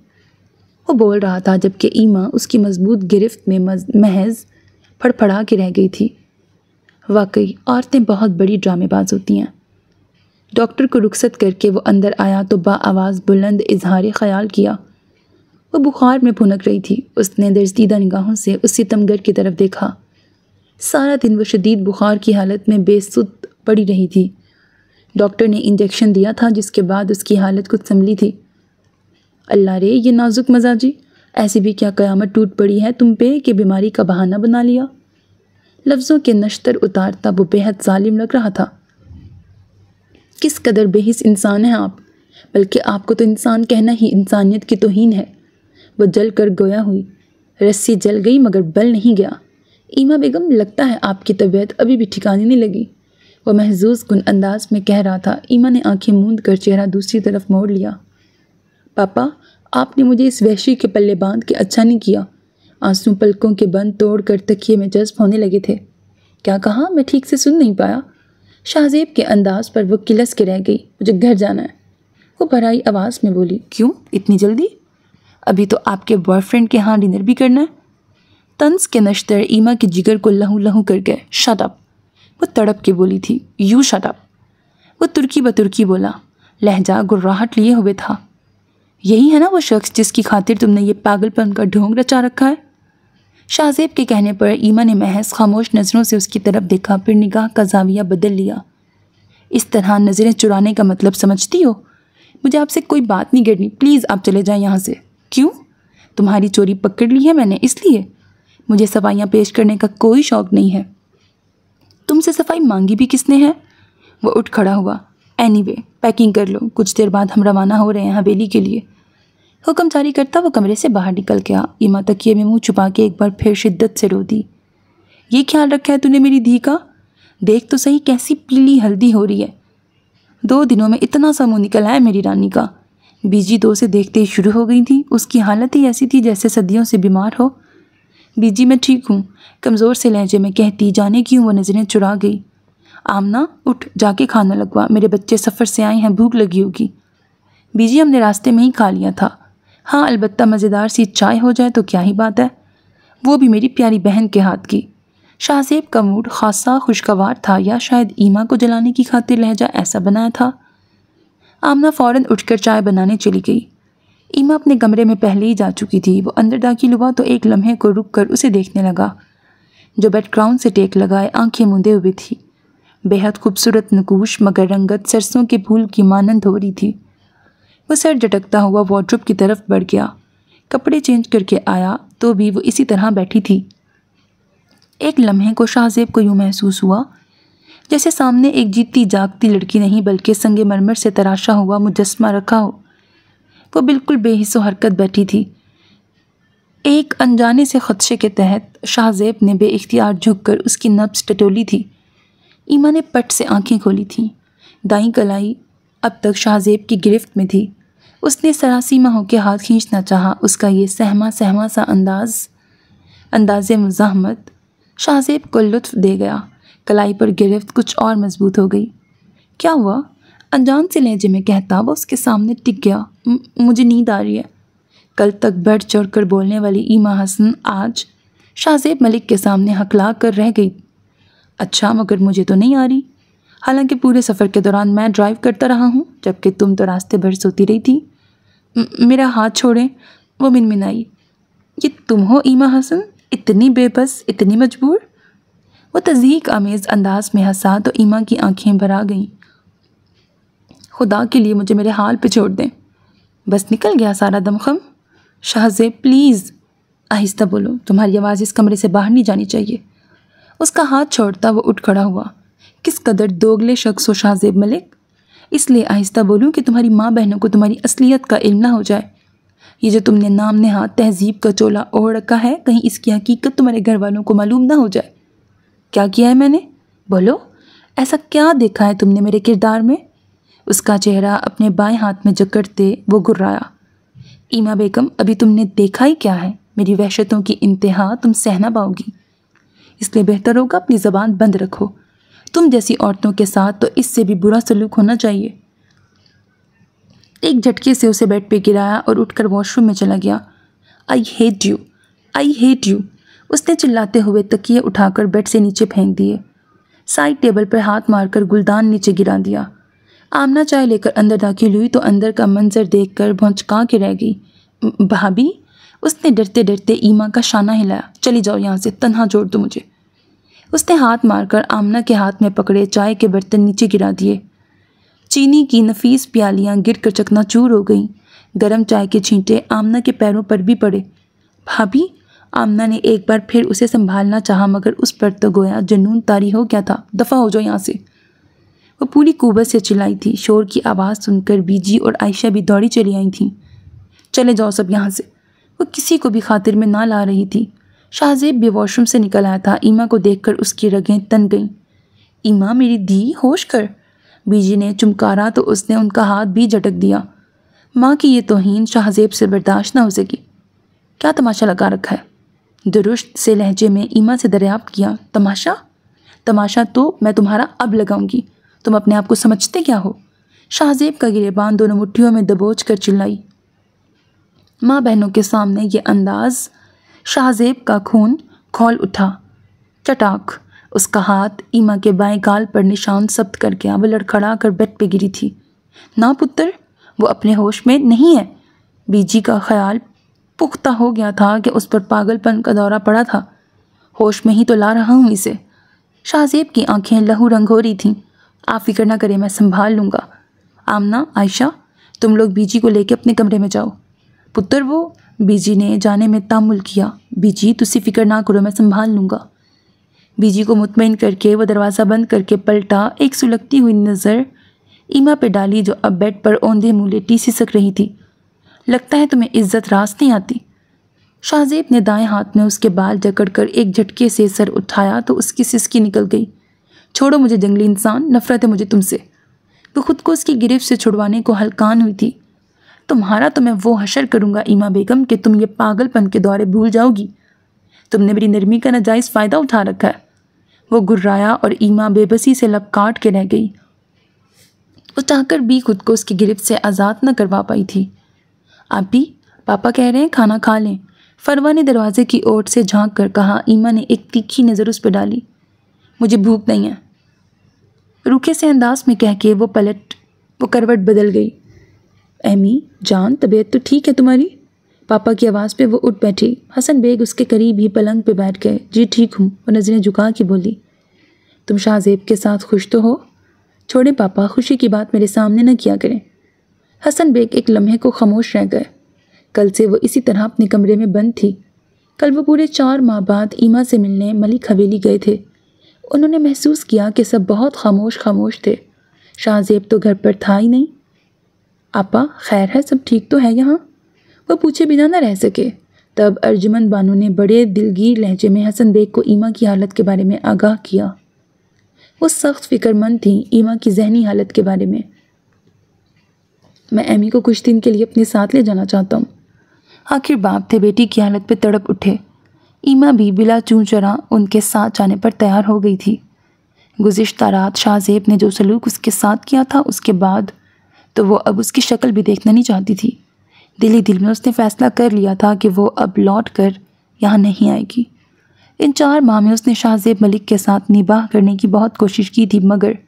वो बोल रहा था जबकि ईमा उसकी मजबूत गिरफ्त में महज फड़फड़ा के रह गई थी। वाकई औरतें बहुत बड़ी ड्रामेबाज होती हैं। डॉक्टर को रुखसत करके वो अंदर आया तो बाआवाज़ बुलंद इजहार ख्याल किया। वो बुखार में भुनक रही थी। उसने दर्जीदा निगाहों से उस सितमगर की तरफ देखा। सारा दिन वो शदीद बुखार की हालत में बेसुध पड़ी रही थी। डॉक्टर ने इंजेक्शन दिया था जिसके बाद उसकी हालत कुछ संभली थी। अल्लाह रे, ये नाजुक मजाजी, ऐसी भी क्या क़यामत टूट पड़ी है तुम पे कि बीमारी का बहाना बना लिया। लफ्ज़ों के नश्तर उतारता वो बेहद जालिम लग रहा था। किस कदर बेहिस इंसान हैं आप, बल्कि आपको तो इंसान कहना ही इंसानियत की तौहीन है। वो जल कर गोया हुई। रस्सी जल गई मगर बल नहीं गया। ईमा बेगम, लगता है आपकी तबीयत अभी भी ठिकाने नहीं लगी, वो महजूज कुन अंदाज में कह रहा था। ईमा ने आंखें मूंद कर चेहरा दूसरी तरफ मोड़ लिया। पापा, आपने मुझे इस वहशी के पल्ले बांध के अच्छा नहीं किया। आंसू पलकों के बंद तोड़ कर तकिए में जज्ब होने लगे थे। क्या कहा? मैं ठीक से सुन नहीं पाया। शाहजेब के अंदाज पर वो किलस के रह गई। मुझे घर जाना है, वो भराई आवाज़ में बोली। क्यों इतनी जल्दी? अभी तो आपके बॉयफ्रेंड के यहाँ डिनर भी करना है। तंज के नश्तर ईमा के जिगर को लहू लहू कर गए। शट अप, वो तड़प के बोली थी। यू शट अप, वो तुर्की बतुर्की बोला। लहजा गुर्राहट लिए हुए था। यही है ना वो शख्स जिसकी खातिर तुमने ये पागलपन का ढोंग रचा रखा है? शाहजेब के कहने पर ईमा ने महज खामोश नज़रों से उसकी तरफ देखा, फिर निगाह का जाविया बदल लिया। इस तरह नज़रें चुराने का मतलब समझती हो? मुझे आपसे कोई बात नहीं करनी, प्लीज़ आप चले जाएं यहाँ से। क्यों? तुम्हारी चोरी पकड़ ली है मैंने, इसलिए। मुझे सफाइयाँ पेश करने का कोई शौक़ नहीं है। तुमसे सफाई मांगी भी किसने है? वो उठ खड़ा हुआ। एनीवे, पैकिंग कर लो, कुछ देर बाद हम रवाना हो रहे हैं हवेली के लिए। हुक्म जारी करता वो कमरे से बाहर निकल गया। ईमा तकिए में मुंह छुपा के एक बार फिर शिद्दत से रो दी। ये ख्याल रखा है तूने मेरी धी का? देख तो सही कैसी पीली हल्दी हो रही है। 2 दिनों में इतना सा मुँह निकल आया मेरी रानी का। बीजी तो उसे देखते ही शुरू हो गई थी। उसकी हालत ही ऐसी थी जैसे सदियों से बीमार हो। बीजी मैं ठीक हूँ, कमज़ोर से लहजे में कहती। जाने क्यों वो नज़रें चुरा गई। आमना उठ, जाके खाना लगवा, मेरे बच्चे सफ़र से आए हैं, भूख लगी होगी। बीजी हमने रास्ते में ही खा लिया था। हाँ, अलबत्ता मज़ेदार सी चाय हो जाए तो क्या ही बात है। वो भी मेरी प्यारी बहन के हाथ की। शाहजेब का मूड खासा खुशगवार था, या शायद ईमा को जलाने की खातिर लहजा ऐसा बनाया था। आमना फ़ौरन उठकर चाय बनाने चली गई। ईमा अपने कमरे में पहले ही जा चुकी थी। वो अंदर दाखिल हुआ तो एक लम्हे को रुक कर उसे देखने लगा, जो बैकग्राउंड से टेक लगाए आंखें मूंदे हुए थी। बेहद खूबसूरत नकूश मगर रंगत सरसों के फूल की मानंद हो रही थी। वो सर झटकता हुआ वार्डरोब की तरफ बढ़ गया। कपड़े चेंज करके आया तो भी वो इसी तरह बैठी थी। एक लम्हे को शाहजेब को यूँ महसूस हुआ जैसे सामने एक जीती जागती लड़की नहीं बल्कि संगमरमर से तराशा हुआ मुजस्मा रखा हो। वो बिल्कुल बेहिस्सो हरकत बैठी थी। एक अनजाने से खदशे के तहत शाहजेब ने बेइख्तियार झुककर उसकी नब्ज़ टटोली थी। ईमा ने पट से आंखें खोली थीं। दाईं कलाई अब तक शाहजेब की गिरफ्त में थी। उसने सरासीमा होकर हाथ खींचना चाहा। उसका ये सहमा सहमा सा अंदाज़े मुज़ाहमत शाहजेब को लुत्फ़ दे गया। कलाई पर गिरफ्त कुछ और मजबूत हो गई। क्या हुआ? अनजान से लहजे में कहता वो उसके सामने टिक गया। मुझे नींद आ रही है। कल तक बढ़ चढ़ कर बोलने वाली ईमा हसन आज शाहजेब मलिक के सामने हकला कर रह गई। अच्छा, मगर मुझे तो नहीं आ रही। हालांकि पूरे सफ़र के दौरान मैं ड्राइव करता रहा हूँ, जबकि तुम तो रास्ते भर सोती रही थी। मेरा हाथ छोड़ें, वो मिनमिनाई। ये तुम हो ईमा हसन, इतनी बेबस, इतनी मजबूर? वो तज़हीक आमेज़ अंदाज में हंसा तो ईमा की आंखें भर आ गईं। खुदा के लिए मुझे मेरे हाल पे छोड़ दें। बस निकल गया सारा दमखम। शाहजेब प्लीज़, आहिस्ता बोलो, तुम्हारी आवाज़ इस कमरे से बाहर नहीं जानी चाहिए। उसका हाथ छोड़ता वो उठ खड़ा हुआ। किस कदर दोगले शख्स हो शाहजेब मलिक। इसलिए आहिस्ता बोलूँ कि तुम्हारी माँ बहनों को तुम्हारी असलियत का इल्म ना हो जाए। ये जो तुमने नाम नेहाद तहजीब का चोला ओढ़ रखा है, कहीं इसकी हकीकत तुम्हारे घर वालों को मालूम ना हो जाए। क्या किया है मैंने? बोलो, ऐसा क्या देखा है तुमने मेरे किरदार में? उसका चेहरा अपने बाएं हाथ में जकड़ते वो गुर्राया। ईमा बेगम, अभी तुमने देखा ही क्या है? मेरी वहशतों की इंतहा तुम सह ना पाओगी। इसलिए बेहतर होगा अपनी ज़बान बंद रखो। तुम जैसी औरतों के साथ तो इससे भी बुरा सलूक होना चाहिए। एक झटके से उसे बेड पे गिराया और उठकर वॉशरूम में चला गया। I hate you, I hate you, उसने चिल्लाते हुए तकिए उठाकर बेड से नीचे फेंक दिए। साइड टेबल पर हाथ मारकर गुलदान नीचे गिरा दिया। आमना चाय लेकर अंदर दाखिल हुई तो अंदर का मंजर देखकर भौंचका के रह गई। भाभी, उसने डरते डरते ईमा का शाना हिलाया। चली जाओ यहाँ से, तन्हा छोड़ दो मुझे। उसने हाथ मारकर आमना के हाथ में पकड़े चाय के बर्तन नीचे गिरा दिए। चीनी की नफीस प्यालियाँ गिरकर चकनाचूर हो गईं। गरम चाय के छींटे आमना के पैरों पर भी पड़े। भाभी, आमना ने एक बार फिर उसे संभालना चाहा, मगर उस पर तो गोया जुनून तारी हो गया था। दफ़ा हो जाओ यहाँ से, वो पूरी कुव्वत से चिल्लाई थी। शोर की आवाज़ सुनकर बीजी और आयशा भी दौड़ी चली आई थीं। चले जाओ सब यहाँ से। वो किसी को भी खातिर में ना ला रही थी। शाहजेब भी वॉशरूम से निकल आया था। ईमा को देखकर उसकी रगें तन गईं। ईमा मेरी धी, होश कर। बीजी ने चुमकारा तो उसने उनका हाथ भी झटक दिया। माँ की ये तौहीन शाहजेब से बर्दाश्त ना हो सकी। क्या तमाशा लगा रखा है? दुरुस्त से लहजे में ईमा से दरियाफ्त किया। तमाशा? तमाशा तो मैं तुम्हारा अब लगाऊंगी। तुम अपने आप को समझते क्या हो? शाहजेब का गिरेबान दोनों मुट्ठियों में दबोच कर चिल्लाई। माँ बहनों के सामने ये अंदाज, शाहजेब का खून खौल उठा। चटाक, उसका हाथ ईमा के बाएं गाल पर निशान सब्त कर गया। वो लड़खड़ा कर बेड पे गिरी थी। ना पुत्र, वो अपने होश में नहीं है। बीजी का ख्याल पुख्ता हो गया था कि उस पर पागलपन का दौरा पड़ा था। होश में ही तो ला रहा हूँ इसे। शाहजेब की आंखें लहू रंग हो रही थीं। आप फिक्र ना करें, मैं संभाल लूँगा। आमना, आयशा, तुम लोग बीजी को लेकर अपने कमरे में जाओ। पुत्र, वो बीजी ने जाने में तामुल किया। बीजी, तुसी फिक्र ना करो, मैं संभाल लूँगा। बीजी को मुतमईन करके वो दरवाज़ा बंद करके पलटा। एक सुलगती हुई नज़र ईमा पे डाली, जो अब बेड पर औंधे मुँह लेटी सिसक रही थी। लगता है तुम्हें इज्जत रास नहीं आती। शाहजेब ने दाएं हाथ में उसके बाल जकड़कर एक झटके से सर उठाया तो उसकी सिसकी निकल गई। छोड़ो मुझे जंगली इंसान, नफरत है मुझे तुमसे। वो खुद को उसकी गिरफ्त से छुड़वाने को हलकान हुई थी। तुम्हारा तो मैं वो हशर करूँगा ईमा बेगम कि तुम ये पागलपन के दौरे भूल जाओगी। तुमने मेरी नरमी का नाजायज़ फ़ायदा उठा रखा है। वो गुर्राया और ईमा बेबसी से लब काट के रह गई। वो चाहकर भी खुद को उसकी गिरफ्त से आज़ाद न करवा पाई थी। आप भी, पापा कह रहे हैं खाना खा लें। फरवा ने दरवाजे की ओर से झांक कर कहा। ईमा ने एक तीखी नज़र उस पर डाली। मुझे भूख नहीं है, रूखे से अंदाज में कह के वो करवट बदल गई। एमी जान, तबीयत तो ठीक है तुम्हारी? पापा की आवाज़ पे वो उठ बैठी। हसन बेग उसके करीब ही पलंग पे बैठ गए। जी ठीक हूँ, वो नज़रें झुका के बोली। तुम शाहजेब के साथ खुश तो हो? छोड़े पापा, खुशी की बात मेरे सामने न किया करें। हसन बेग एक लम्हे को खामोश रह गए। कल से वो इसी तरह अपने कमरे में बंद थी। कल वो पूरे 4 माह बाद ईमा से मिलने मलिक हवेली गए थे। उन्होंने महसूस किया कि सब बहुत खामोश थे। शाहजेब तो घर पर था ही नहीं। आपा खैर है, सब ठीक तो है यहाँ? वो पूछे बिना न रह सके। तब अर्जुमंद बानो ने बड़े दिलगीर लहजे में हसन बेग को ईमा की हालत के बारे में आगाह किया। वो सख्त फिक्रमंद थी ईमा की जहनी हालत के बारे में। मैं एमी को कुछ दिन के लिए अपने साथ ले जाना चाहता हूँ। आखिर बाप थे बेटी की हालत पे तड़प उठे। ईमा भी बिला चूं चरा उनके साथ जाने पर तैयार हो गई थी। गुज़िश्ता रात शाहजेब ने जो सलूक उसके साथ किया था, उसके बाद तो वो अब उसकी शक्ल भी देखना नहीं चाहती थी। दिल ही दिल में उसने फैसला कर लिया था कि वो अब लौट कर यहाँ नहीं आएगी। इन 4 माह में उसने शाहजेब मलिक के साथ निबाह करने की बहुत कोशिश की थी, मगर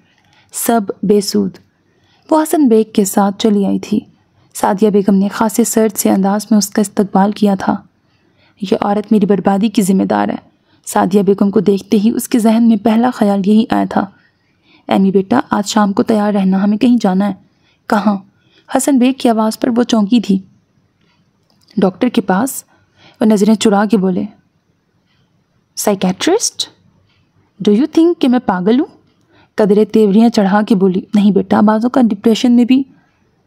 सब बेसूद। वो हसन बेग के साथ चली आई थी। सादिया बेगम ने खासे सर्द से अंदाज में उसका इस्तकबाल किया था। यह औरत मेरी बर्बादी की जिम्मेदार है। सादिया बेगम को देखते ही उसके जहन में पहला ख्याल यही आया था। एमी बेटा, आज शाम को तैयार रहना, हमें कहीं जाना है। कहाँ? हसन बेग की आवाज़ पर वो चौंकी थी। डॉक्टर के पास, वो नज़रें चुरा के बोले। साइकेट्रिस्ट? डू यू थिंक कि मैं पागल हूँ? कदरे तेवरियाँ चढ़ा के बोली। नहीं बेटा, बाज़ों का डिप्रेशन में भी।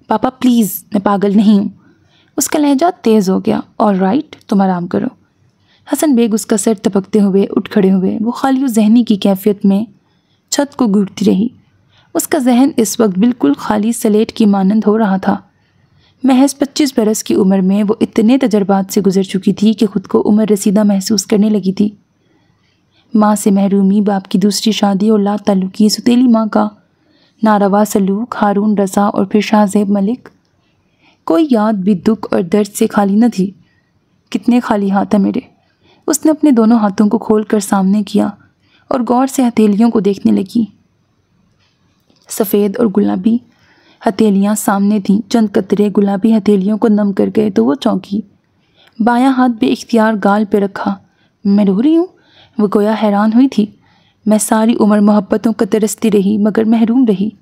पापा प्लीज़, मैं पागल नहीं हूँ। उसका लहजा तेज़ हो गया। ऑल राइट, तुम आराम करो। हसन बेग उसका सर टपकते हुए उठ खड़े हुए। वो खाली जहनी की कैफियत में छत को घूरती रही। उसका जहन इस वक्त बिल्कुल खाली सलेट की मानंद हो रहा था। महज 25 बरस की उम्र में वो इतने तजर्बात से गुजर चुकी थी कि खुद को उम्र रसीदा महसूस करने लगी थी। माँ से महरूमी, बाप की दूसरी शादी और ला ताल्लुकी, सुतेली माँ का नारवा सलूक, हारून रज़ा और फिर शाहजेब मलिक। कोई याद भी दुख और दर्द से खाली न थी। कितने खाली हाथ हैं मेरे। उसने अपने दोनों हाथों को खोलकर सामने किया और गौर से हथेलियों को देखने लगी। सफ़ेद और गुलाबी हथेलियाँ सामने थीं। चंद कतरे गुलाबी हथेलियों को नम कर गए तो वो चौंकी। बायां हाथ बेइख्तियार गाल पे रखा। मैं रो रही हूँ? वो गोया हैरान हुई थी। मैं सारी उम्र मोहब्बतों को तरसती रही, मगर महरूम रही।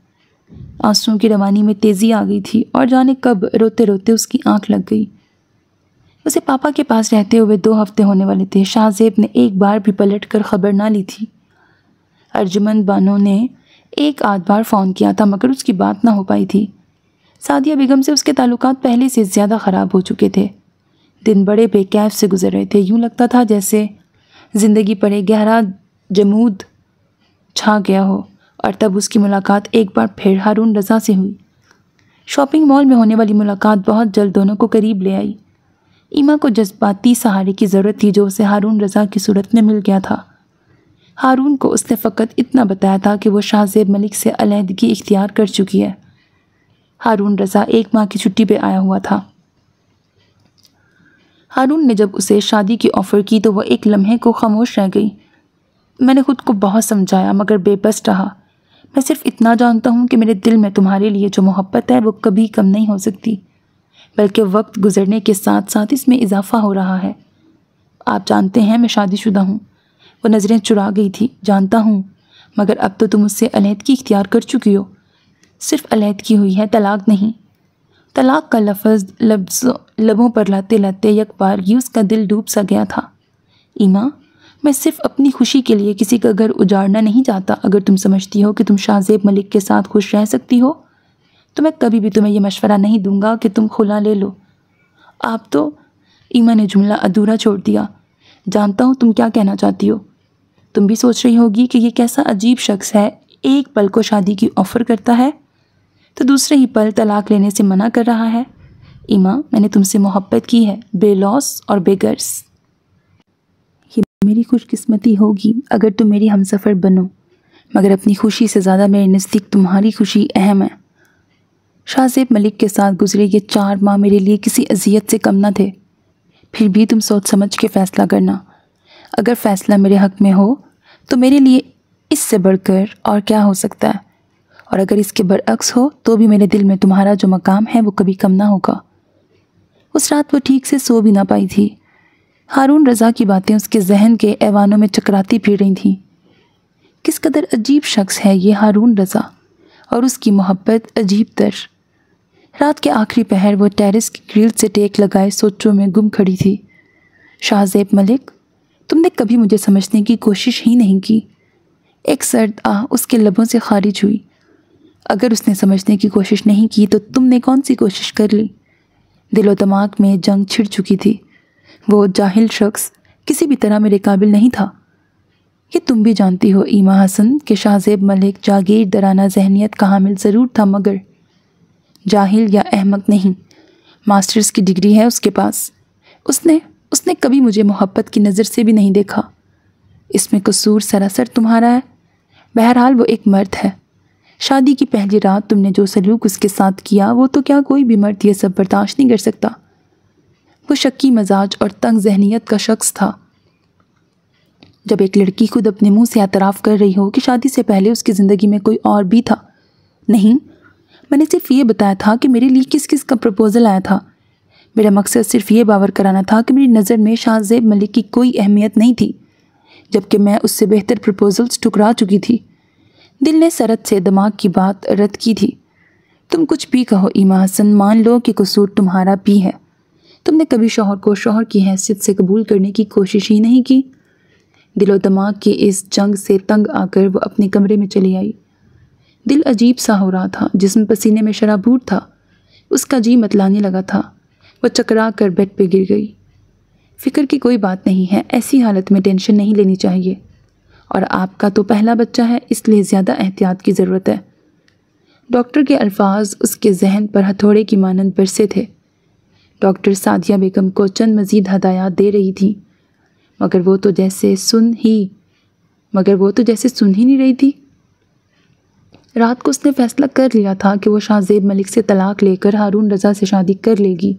आंसुओं की रवानी में तेज़ी आ गई थी और जाने कब रोते रोते उसकी आंख लग गई। उसे पापा के पास रहते हुए 2 हफ्ते होने वाले थे। शाहजेब ने एक बार भी पलट कर खबर ना ली थी। अर्जुमंद बानो ने एक आध बार फ़ोन किया था, मगर उसकी बात ना हो पाई थी। सादिया बेगम से उसके ताल्लुकात पहले से ज़्यादा ख़राब हो चुके थे। दिन बड़े बेकैफ से गुजर रहे थे। यूँ लगता था जैसे ज़िंदगी पर एक गहरा जमूद छा गया हो। और तब उसकी मुलाकात एक बार फिर हारून रज़ा से हुई। शॉपिंग मॉल में होने वाली मुलाकात बहुत जल्द दोनों को करीब ले आई। ईमा को जज्बाती सहारे की ज़रूरत थी जो उसे हारून रज़ा की सूरत में मिल गया था। हारून को उसने फ़कत इतना बताया था कि वो शाहजेब मलिक से अलहदगी इख्तियार कर चुकी है। हारून रज़ा 1 माह की छुट्टी पे आया हुआ था। हारून ने जब उसे शादी की ऑफ़र की तो वह एक लम्हे को खामोश रह गई। मैंने खुद को बहुत समझाया, मगर बेबस रहा। मैं सिर्फ इतना जानता हूँ कि मेरे दिल में तुम्हारे लिए जो मोहब्बत है वो कभी कम नहीं हो सकती, बल्कि वक्त गुजरने के साथ साथ इसमें इजाफा हो रहा है। आप जानते हैं मैं शादीशुदा हूँ। वो नज़रें चुरा गई थी। जानता हूँ, मगर अब तो तुम मुझसे अलहदगी इख्तियार कर चुकी हो। सिर्फ अलहदगी हुई है, तलाक नहीं। तलाक का लफ्ज़ लबों पर लाते लाते एक बार ही उसका दिल डूब सा गया था। ईमा, मैं सिर्फ अपनी खुशी के लिए किसी का घर उजाड़ना नहीं चाहता। अगर तुम समझती हो कि तुम शाहजेब मलिक के साथ खुश रह सकती हो तो मैं कभी भी तुम्हें यह मशवरा नहीं दूंगा कि तुम खुला ले लो। आप तो, ईमा ने जुमला अधूरा छोड़ दिया। जानता हूँ तुम क्या कहना चाहती हो। तुम भी सोच रही होगी कि ये कैसा अजीब शख्स है, एक पल को शादी की ऑफ़र करता है तो दूसरे ही पल तलाक लेने से मना कर रहा है। ईमा, मैंने तुमसे मोहब्बत की है, बेलौस और बेगर्स। ये मेरी खुशकिस्मती होगी अगर तुम मेरी हमसफ़र बनो, मगर अपनी खुशी से ज़्यादा मेरे नज़दीक तुम्हारी खुशी अहम है। शाहजेब मलिक के साथ गुजरे ये 4 माह मेरे लिए किसी अजियत से कम न थे। फिर भी तुम सोच समझ के फ़ैसला करना। अगर फ़ैसला मेरे हक़ में हो तो मेरे लिए इससे बढ़कर और क्या हो सकता है, और अगर इसके बरअक्स हो तो भी मेरे दिल में तुम्हारा जो मकाम है वो कभी कम ना होगा। उस रात वो ठीक से सो भी ना पाई थी। हारून रज़ा की बातें उसके जहन के ऐवानों में चकराती फिर रही थीं। किस कदर अजीब शख्स है ये हारून रज़ा, और उसकी मोहब्बत अजीब तर। रात के आखिरी पहर वो टेरेस की ग्रिल से टेक लगाए सोचों में गुम खड़ी थी। शाहज़ेब मलिक, तुमने कभी मुझे समझने की कोशिश ही नहीं की। एक सर्द आह उसके लबों से खारिज हुई। अगर उसने समझने की कोशिश नहीं की तो तुमने कौन सी कोशिश कर ली। दिलो दिमाग में जंग छिड़ चुकी थी। वो जाहिल शख्स किसी भी तरह मेरे काबिल नहीं था। ये तुम भी जानती हो ईमा हसन कि शाहज़ेब मलिक जागीर दराना जहनियत का हामिल ज़रूर था, मगर जाहिल या अहमक नहीं। मास्टर्स की डिग्री है उसके पास। उसने कभी मुझे मोहब्बत की नज़र से भी नहीं देखा। इसमें कसूर सरासर तुम्हारा है। बहरहाल वो एक मर्द है। शादी की पहली रात तुमने जो सलूक उसके साथ किया वो तो क्या कोई भी मर्द ये सब बर्दाश्त नहीं कर सकता। वो शक्की मजाज और तंग जहनियत का शख्स था। जब एक लड़की खुद अपने मुंह से एतराफ़ कर रही हो कि शादी से पहले उसकी ज़िंदगी में कोई और भी था। नहीं, मैंने सिर्फ ये बताया था कि मेरे लिए किस किस का प्रपोज़ल आया था। मेरा मकसद सिर्फ ये बावर कराना था कि मेरी नज़र में शाहज़ेब मलिक की कोई अहमियत नहीं थी, जबकि मैं उससे बेहतर प्रपोज़ल्स ठुकरा चुकी थी। दिल ने सरत से दिमाग की बात रद्द की थी। तुम कुछ भी कहो ईमा हसन, मान लो कि कसूर तुम्हारा भी है। तुमने कभी शौहर को शौहर की हैसियत से कबूल करने की कोशिश ही नहीं की। दिलो दिमाग की इस जंग से तंग आकर वो अपने कमरे में चली आई। दिल अजीब सा हो रहा था, जिस्म पसीने में शराबूर था। उसका जी मतलाने लगा था। वह चकरा कर बेड पे गिर गई। फ़िक्र की कोई बात नहीं है, ऐसी हालत में टेंशन नहीं लेनी चाहिए, और आपका तो पहला बच्चा है, इसलिए ज़्यादा एहतियात की ज़रूरत है। डॉक्टर के अल्फाज उसके जहन पर हथौड़े की मानंद बरसे थे। डॉक्टर सादिया बेगम को चंद मज़ीद हदायत दे रही थी, मगर वो तो जैसे सुन ही नहीं रही थी। रात को उसने फ़ैसला कर लिया था कि वो शाहज़ेब मलिक से तलाक लेकर हारून रज़ा से शादी कर लेगी,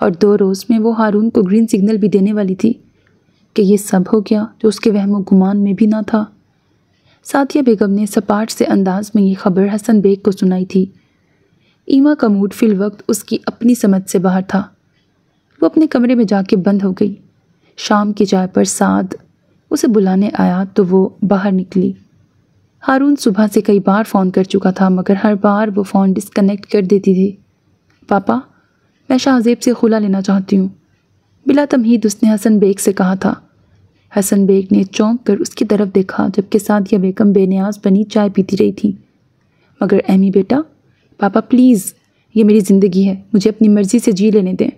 और 2 रोज़ में वो हारून को ग्रीन सिग्नल भी देने वाली थी कि ये सब हो गया जो उसके वहमो गुमान में भी ना था। सादिया बेगम ने सपाट से अंदाज में ये खबर हसन बेग को सुनाई थी। ईमा का मूड फिल वक्त उसकी अपनी समझ से बाहर था। वो अपने कमरे में जाके बंद हो गई। शाम की चाय पर साद उसे बुलाने आया तो वो बाहर निकली। हारून सुबह से कई बार फ़ोन कर चुका था, मगर हर बार वो फ़ोन डिस्कनेक्ट कर देती थी। पापा, मैं शाहज़ेब से खुला लेना चाहती हूँ, बिला तमहीद उसने हसन बेग से कहा था। हसन बेग ने चौंक कर उसकी तरफ देखा, जबकि सादिया बेगम बेनियाज बनी चाय पीती रही थी। मगर एमी बेटा, पापा प्लीज़, ये मेरी ज़िंदगी है, मुझे अपनी मर्ज़ी से जी लेने दें।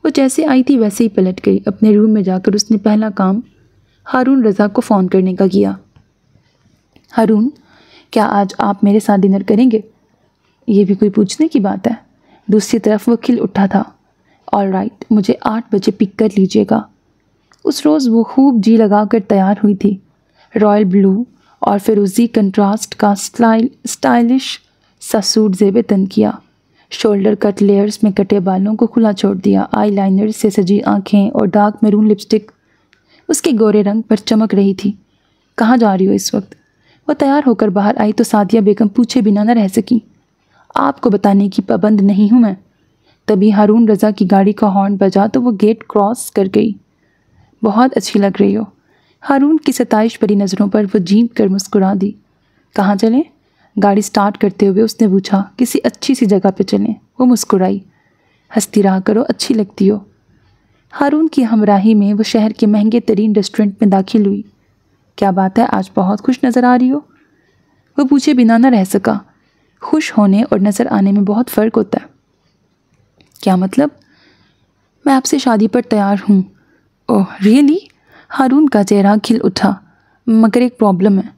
वो जैसे आई थी वैसे ही पलट गई। अपने रूम में जाकर उसने पहला काम हारून रज़ा को फ़ोन करने का किया। हारून, क्या आज आप मेरे साथ डिनर करेंगे? ये भी कोई पूछने की बात है। दूसरी तरफ वो खिल उठा था। ऑल राइट, मुझे 8 बजे पिक कर लीजिएगा। उस रोज़ वो खूब जी लगा कर तैयार हुई थी। रॉयल ब्लू और फिरोज़ी कंट्रास्ट का स्टाइलिश सा सूट ज़ेब तन किया। शोल्डर कट लेयर्स में कटे बालों को खुला छोड़ दिया। आई लाइनर से सजी आँखें और डार्क मैरून लिपस्टिक उसके गोरे रंग पर चमक रही थी। कहाँ जा रही हो इस वक्त? वह तैयार होकर बाहर आई तो सादिया बेगम पूछे बिना न रह सकी। आपको बताने की पाबंद नहीं हूँ मैं। तभी हारून रज़ा की गाड़ी का हॉर्न बजा तो वो गेट क्रॉस कर गई। बहुत अच्छी लग रही हो। हारून की सताइश भरी नज़रों पर वो झींक कर मुस्कुरा दी। कहाँ चलें? गाड़ी स्टार्ट करते हुए उसने पूछा। किसी अच्छी सी जगह पे चलें। वो मुस्कुराई। हंसती रहा करो, अच्छी लगती हो। हारून की हमराही में वो शहर के महंगे तरीन रेस्टोरेंट में दाखिल हुई। क्या बात है, आज बहुत खुश नज़र आ रही हो। वो पूछे बिना न रह सका। खुश होने और नज़र आने में बहुत फ़र्क होता है। क्या मतलब? मैं आपसे शादी पर तैयार हूँ। Oh really? हारून का चेहरा खिल उठा। मगर एक प्रॉब्लम है।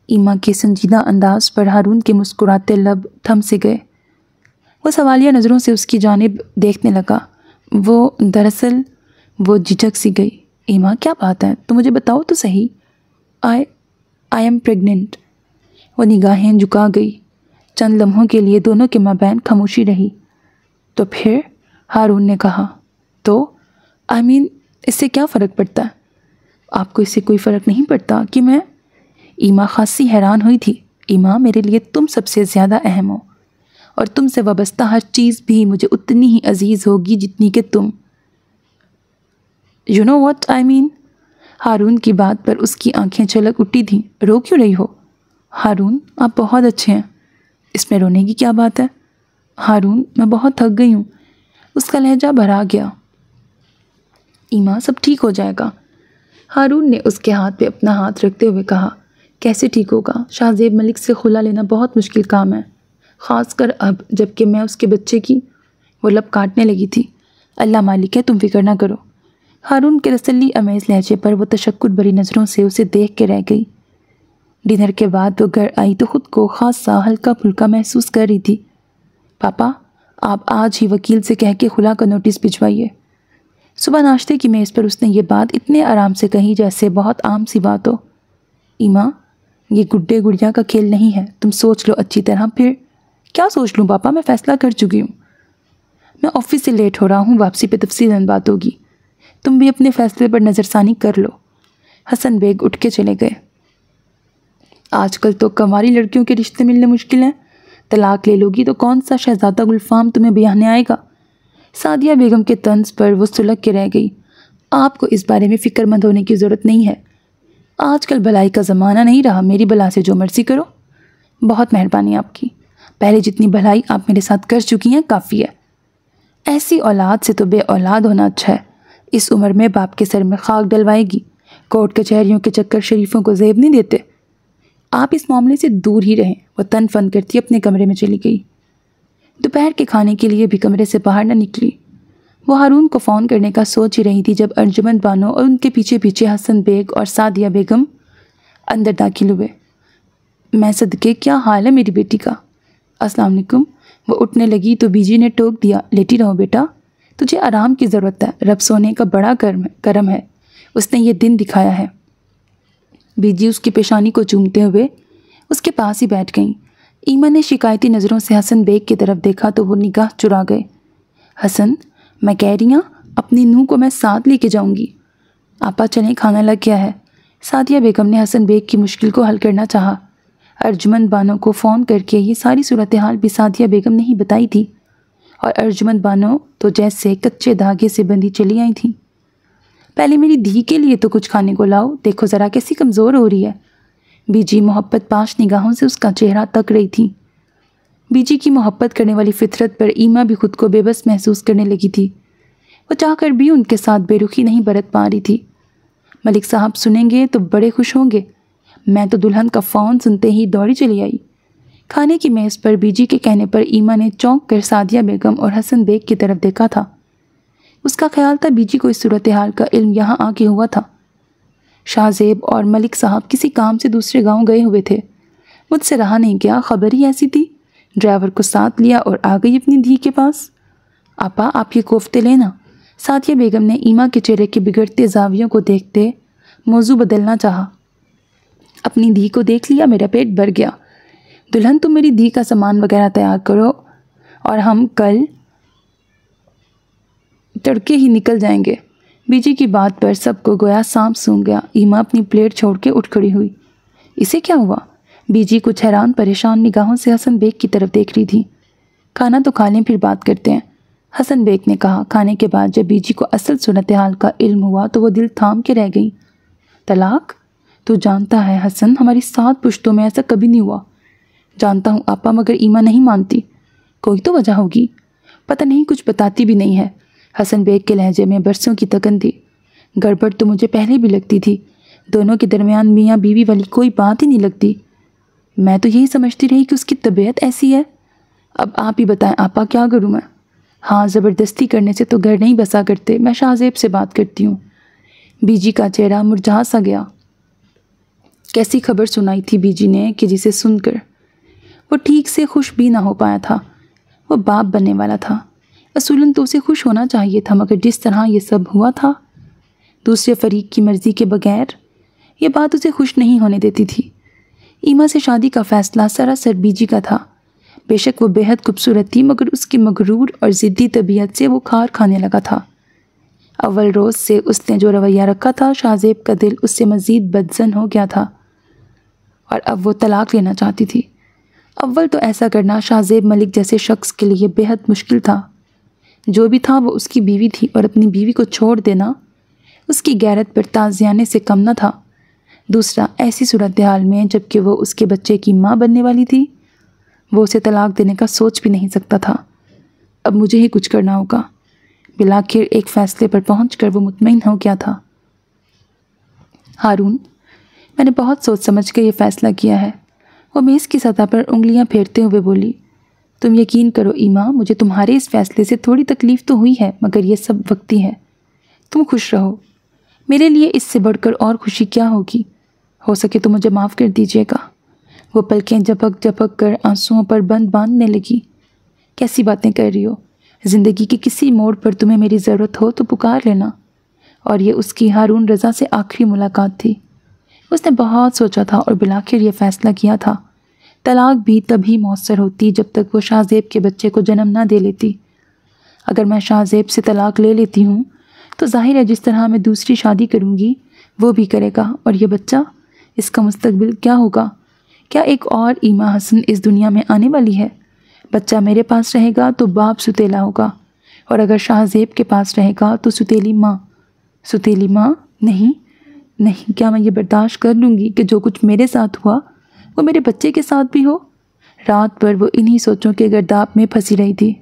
ईमा के संजीदा अंदाज पर हारून के मुस्कुराते लब थम से गए। वो सवालिया नज़रों से उसकी जानिब देखने लगा। दरअसल वो झिझक सी गई। ईमा, क्या बात है, तो मुझे बताओ तो सही। I am pregnant. वो निगाहें झुका गई। चंद लम्हों के लिए दोनों के माबैन खामोशी रही। तो फिर? हारून ने कहा। तो इससे क्या फ़र्क पड़ता है? आपको इससे कोई फ़र्क नहीं पड़ता कि मैं? ईमा खासी हैरान हुई थी। ईमा, मेरे लिए तुम सबसे ज़्यादा अहम हो और तुमसे वाबस्ता हर चीज़ भी मुझे उतनी ही अजीज़ होगी जितनी कि तुम। You know what I mean. Haroon की बात पर उसकी आंखें छलक उठी थीं। रो क्यों रही हो? हारून, आप बहुत अच्छे हैं। इसमें रोने की क्या बात है? हारून, मैं बहुत थक गई हूँ। उसका लहजा भरा गया। ईमा, सब ठीक हो जाएगा। हारून ने उसके हाथ पे अपना हाथ रखते हुए कहा। कैसे ठीक होगा? शाहजेब मलिक से खुला लेना बहुत मुश्किल काम है, ख़ासकर अब जबकि मैं उसके बच्चे की। वो लब काटने लगी थी। अल्लाह मालिक है, तुम फिक्र ना करो। हारून के तसल्ली अमेज़ लहजे पर वो तशक्कुर भरी नज़रों से उसे देख के रह गई। डिनर के बाद वो घर आई तो ख़ुद को खासा हल्का फुल्का महसूस कर रही थी। पापा, आप आज ही वकील से कह के खुला का नोटिस भिजवाइए। सुबह नाश्ते की मेज़ पर उसने ये बात इतने आराम से कही जैसे बहुत आम सी बात हो। ईमा, ये गुड्डे गुड़िया का खेल नहीं है, तुम सोच लो अच्छी तरह। फिर क्या सोच लूँ पापा? मैं फ़ैसला कर चुकी हूँ। मैं ऑफिस से लेट हो रहा हूँ, वापसी पे तफसीलन बात होगी। तुम भी अपने फ़ैसले पर नज़रसानी कर लो। हसन बेग उठ के चले गए। आजकल तो कंवारी लड़कियों के रिश्ते मिलने मुश्किल हैं। तलाक ले लोगी तो कौन सा शहजादा गुलफाम तुम्हें ब्याहने आएगा? सादिया बेगम के तंज पर वो सुलग के रह गई। आपको इस बारे में फ़िक्रमंद होने की ज़रूरत नहीं है। आजकल भलाई का ज़माना नहीं रहा, मेरी भला से जो मर्ज़ी करो। बहुत मेहरबानी आपकी। पहले जितनी भलाई आप मेरे साथ कर चुकी हैं काफ़ी है। ऐसी औलाद से तो बे औलाद होना अच्छा है। इस उम्र में बाप के सर में खाक डलवाएगी। कोर्ट कचहरियों के चक्कर शरीफों को ज़ेब नहीं देते। आप इस मामले से दूर ही रहें। वह तन फन करती अपने कमरे में चली गई। दोपहर के खाने के लिए भी कमरे से बाहर न निकली। वो हारून को फ़ोन करने का सोच ही रही थी जब अर्जुमंद बानो और उनके पीछे पीछे हसन बेग और सादिया बेगम अंदर दाखिल हुए। मैं सदके, क्या हाल है मेरी बेटी का? अस्सलाम वालेकुम। वो उठने लगी तो बीजी ने टोक दिया, लेटी रहो बेटा, तुझे आराम की ज़रूरत है। रब सोने का बड़ा करम है, उसने ये दिन दिखाया है। बीजी उसकी पेशानी को चूमते हुए उसके पास ही बैठ गईं। ईमा ने शिकायती नज़रों से हसन बेग की तरफ देखा तो वो निगाह चुरा गए। हसन, मैं कह रही हूँ अपनी नूह को मैं साथ लेके जाऊंगी। आपा चलें, खाना लग गया है। सादिया बेगम ने हसन बेग की मुश्किल को हल करना चाहा। अर्जुमंद बानो को फ़ोन करके ये सारी सूरत हाल भी सादिया बेगम ने ही बताई थी और अर्जुमंद बानो तो जैसे कच्चे धागे से बंधी चली आई थी। पहले मेरी धी के लिए तो कुछ खाने को लाओ, देखो ज़रा कैसी कमज़ोर हो रही है। बीजी मोहब्बत पाश निगाहों से उसका चेहरा तक रही थी। बीजी की मोहब्बत करने वाली फितरत पर ईमा भी खुद को बेबस महसूस करने लगी थी। वो चाहकर भी उनके साथ बेरुखी नहीं बरत पा रही थी। मलिक साहब सुनेंगे तो बड़े खुश होंगे। मैं तो दुल्हन का फ़ोन सुनते ही दौड़ी चली आई। खाने की मेज़ पर बीजी के कहने पर ईमा ने चौंक कर सादिया बेगम और हसन बेग की तरफ देखा था। उसका ख्याल था बीजी को इस सूरत हाल का इल्म यहाँ आके हुआ था। शाहजेब और मलिक साहब किसी काम से दूसरे गांव गए हुए थे। मुझसे रहा नहीं गया, खबर ही ऐसी थी। ड्राइवर को साथ लिया और आ गई अपनी धी के पास। आपा, आप ये कोफ्ते लेना। सादिया बेगम ने ईमा के चेहरे के बिगड़ते जावियों को देखते मौजू बदलना चाहा। अपनी धी को देख लिया, मेरा पेट भर गया। दुल्हन, तुम मेरी धी का सामान वगैरह तैयार करो और हम कल तड़के ही निकल जाएंगे। बीजी की बात पर सबको गोया सांप सूंघ गया। ईमा अपनी प्लेट छोड़ के उठ खड़ी हुई। इसे क्या हुआ? बीजी कुछ हैरान परेशान निगाहों से हसन बेग की तरफ देख रही थी। खाना तो खा लें, फिर बात करते हैं, हसन बेग ने कहा। खाने के बाद जब बीजी को असल सूरत हाल का इल्म हुआ तो वो दिल थाम के रह गई। तलाक? तू जानता है हसन, हमारी 7 पुश्तों में ऐसा कभी नहीं हुआ। जानता हूँ आपा, मगर ईमा नहीं मानती। कोई तो वजह होगी, पता नहीं, कुछ बताती भी नहीं है। हसन बेग के लहजे में बरसों की तकन थी। गड़बड़ तो मुझे पहले भी लगती थी। दोनों के दरमियान मियाँ बीवी वाली कोई बात ही नहीं लगती। मैं तो यही समझती रही कि उसकी तबीयत ऐसी है। अब आप ही बताएं आपा, क्या करूँ मैं? हाँ, ज़बरदस्ती करने से तो घर नहीं बसा करते। मैं शाहजेब से बात करती हूँ। बीजी का चेहरा मुरझा सा गया। कैसी खबर सुनाई थी बीजी ने कि जिसे सुनकर वो ठीक से खुश भी ना हो पाया था। वो बाप बनने वाला था। असूलन तो उसे खुश होना चाहिए था, मगर जिस तरह ये सब हुआ था दूसरे फरीक की मर्ज़ी के बगैर, ये बात उसे खुश नहीं होने देती थी। ईमा से शादी का फ़ैसला सरासर बीजी का था। बेशक वो बेहद खूबसूरत थी, मगर उसकी मगरूर और ज़िद्दी तबीयत से वो खार खाने लगा था। अव्वल रोज़ से उसने जो रवैया रखा था, शाहज़ेब का दिल उससे मज़ीद बदज़न हो गया था और अब वो तलाक लेना चाहती थी। अव्वल तो ऐसा करना शाहज़ेब मलिक जैसे शख्स के लिए बेहद मुश्किल था। जो भी था वो उसकी बीवी थी और अपनी बीवी को छोड़ देना उसकी गैरत पर ताज़ियाने से कम न था। दूसरा, ऐसी सूरत हाल में जबकि वो उसके बच्चे की माँ बनने वाली थी, वो उसे तलाक देने का सोच भी नहीं सकता था। अब मुझे ही कुछ करना होगा। बिलाखिर एक फ़ैसले पर पहुंचकर वो मुतमईन हो गया था। हारून, मैंने बहुत सोच समझ कर ये फ़ैसला किया है। वो मेज़ की सतह पर उंगलियां फेरते हुए बोली, तुम यकीन करो ईमा, मुझे तुम्हारे इस फ़ैसले से थोड़ी तकलीफ़ तो हुई है, मगर ये सब वक्ती है। तुम खुश रहो। मेरे लिए इससे बढ़कर और खुशी क्या होगी। हो सके तो मुझे माफ़ कर दीजिएगा। वो पलकें झपक झपक कर आंसुओं पर बंद बांधने लगी। कैसी बातें कर रही हो। ज़िंदगी के किसी मोड़ पर तुम्हें मेरी ज़रूरत हो तो पुकार लेना। और ये उसकी हारून रज़ा से आखिरी मुलाकात थी। उसने बहुत सोचा था और बिलाखिर ये फ़ैसला किया था। तलाक भी तभी मौसर होती जब तक वो शाहज़ेब के बच्चे को जन्म ना दे लेती। अगर मैं शाहज़ेब से तलाक ले लेती हूँ तो जाहिर है जिस तरह मैं दूसरी शादी करूँगी वो भी करेगा, और ये बच्चा, इसका मुस्तकबिल क्या होगा। क्या एक और ईमा हसन इस दुनिया में आने वाली है। बच्चा मेरे पास रहेगा तो बाप सुतेला होगा, और अगर शाहज़ेब के पास रहेगा तो सुतेली माँ। सुतेली माँ? नहीं नहीं, क्या मैं ये बर्दाश्त कर लूँगी कि जो कुछ मेरे साथ हुआ वो मेरे बच्चे के साथ भी हो। रात भर वो इन्हीं सोचों के गर्दाब में फंसी रही थी।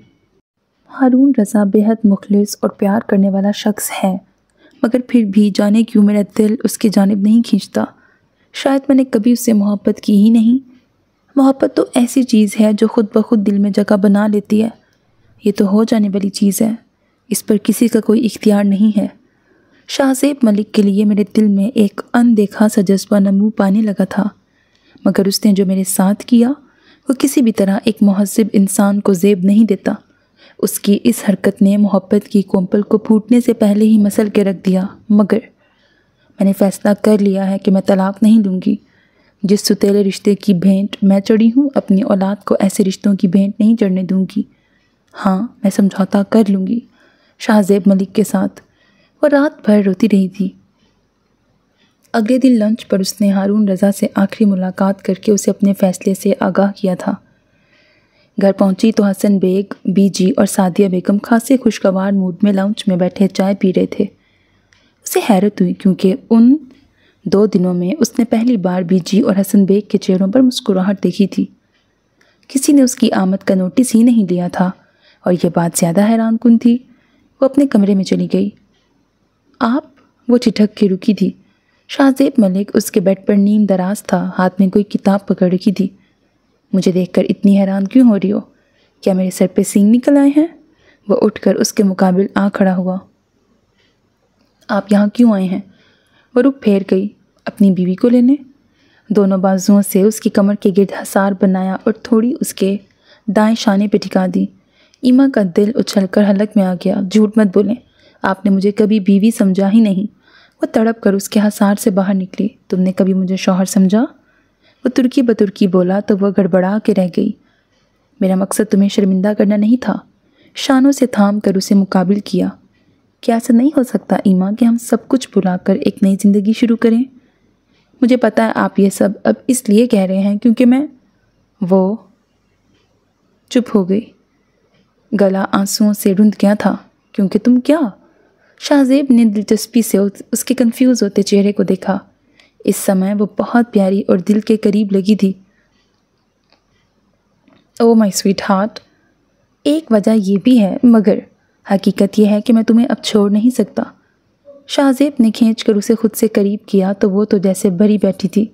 हारून रज़ा बेहद मुखलिस और प्यार करने वाला शख्स है, मगर फिर भी जाने क्यों मेरा दिल उसकी जानिब नहीं खींचता। शायद मैंने कभी उससे मोहब्बत की ही नहीं। मोहब्बत तो ऐसी चीज़ है जो ख़ुद ब खुद दिल में जगह बना लेती है। ये तो हो जाने वाली चीज़ है, इस पर किसी का कोई इख्तियार नहीं है। शाहज़ेब मलिक के लिए मेरे दिल में एक अनदेखा सा जज्बा नमू पाने लगा था, मगर उसने जो मेरे साथ किया वो किसी भी तरह एक मुहज़्ज़िब इंसान को ज़ेब नहीं देता। उसकी इस हरकत ने मोहब्बत की कोंपल को फूटने से पहले ही मसल के रख दिया। मगर मैंने फ़ैसला कर लिया है कि मैं तलाक नहीं लूँगी। जिस सुतेले रिश्ते की भेंट मैं चढ़ी हूँ, अपनी औलाद को ऐसे रिश्तों की भेंट नहीं चढ़ने दूँगी। हाँ, मैं समझौता कर लूँगी शाहज़ेब मलिक के साथ। वो रात भर रोती रही थी। अगले दिन लंच पर उसने हारून रज़ा से आखिरी मुलाकात करके उसे अपने फ़ैसले से आगाह किया था। घर पहुंची तो हसन बेग, बीजी और सादिया बेगम खासे खुशगवार मूड में लाउंज में बैठे चाय पी रहे थे। उसे हैरत हुई क्योंकि उन 2 दिनों में उसने पहली बार बीजी और हसन बेग के चेहरों पर मुस्कुराहट देखी थी। किसी ने उसकी आमद का नोटिस ही नहीं लिया था और यह बात ज़्यादा हैरानकुन थी। वो अपने कमरे में चली गई। आप? वो ठिठक के रुकी थी। शाहज़ेब मलिक उसके बेड पर नीम दराज था, हाथ में कोई किताब पकड़ रखी थी। मुझे देखकर इतनी हैरान क्यों हो रही हो? क्या मेरे सर पे सींग निकल आए हैं? वह उठकर उसके मुकाबिल आ खड़ा हुआ। आप यहाँ क्यों आए हैं? वह रुख फेर गई। अपनी बीवी को लेने। दोनों बाजुओं से उसकी कमर के गिर्द हसार बनाया और थोड़ी उसके दाएं शाने पे ठिका दी। ईमा का दिल उछलकर हलक में आ गया। झूठ मत बोलें, आपने मुझे कभी बीवी समझा ही नहीं। वो तड़प कर उसके हसार से बाहर निकली। तुमने कभी मुझे शौहर समझा? वो तुर्की बतुर्की बोला तो वह गड़बड़ा के रह गई। मेरा मकसद तुम्हें शर्मिंदा करना नहीं था। शानों से थाम कर उसे मुकाबिल किया। क्या ऐसा नहीं हो सकता ईमा कि हम सब कुछ भुलाकर एक नई ज़िंदगी शुरू करें? मुझे पता है आप ये सब अब इसलिए कह रहे हैं क्योंकि मैं। वो चुप हो गई। गला आंसुओं से रुंध गया था। क्योंकि तुम क्या? शाहज़ेब ने दिलचस्पी से उसके कंफ्यूज होते चेहरे को देखा। इस समय वो बहुत प्यारी और दिल के करीब लगी थी। ओह माय स्वीट हार्ट, एक वजह ये भी है, मगर हकीकत यह है कि मैं तुम्हें अब छोड़ नहीं सकता। शाहज़ेब ने खींचकर उसे खुद से करीब किया तो वो तो जैसे भरी बैठी थी।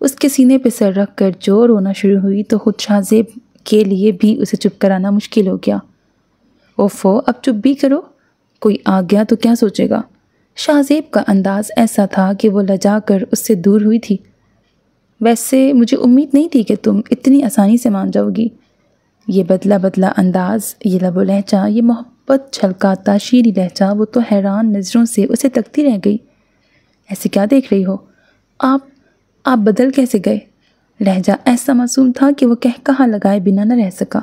उसके सीने पे सर रख कर जो रोना शुरू हुई तो खुद शाहज़ेब के लिए भी उसे चुप कराना मुश्किल हो गया। ओफो, अब चुप भी करो, कोई आ गया तो क्या सोचेगा? शाहज़ेब का अंदाज़ ऐसा था कि वो लजा कर उससे दूर हुई थी। वैसे मुझे उम्मीद नहीं थी कि तुम इतनी आसानी से मान जाओगी। ये बदला बदला अंदाज़, ये लबो लहजा, ये मोहब्बत छलकाता शीरी लहजा, वो तो हैरान नज़रों से उसे तकती रह गई। ऐसे क्या देख रही हो? आप बदल कैसे गए? लहजा ऐसा मासूम था कि वो कह कहा लगाए बिना न रह सका।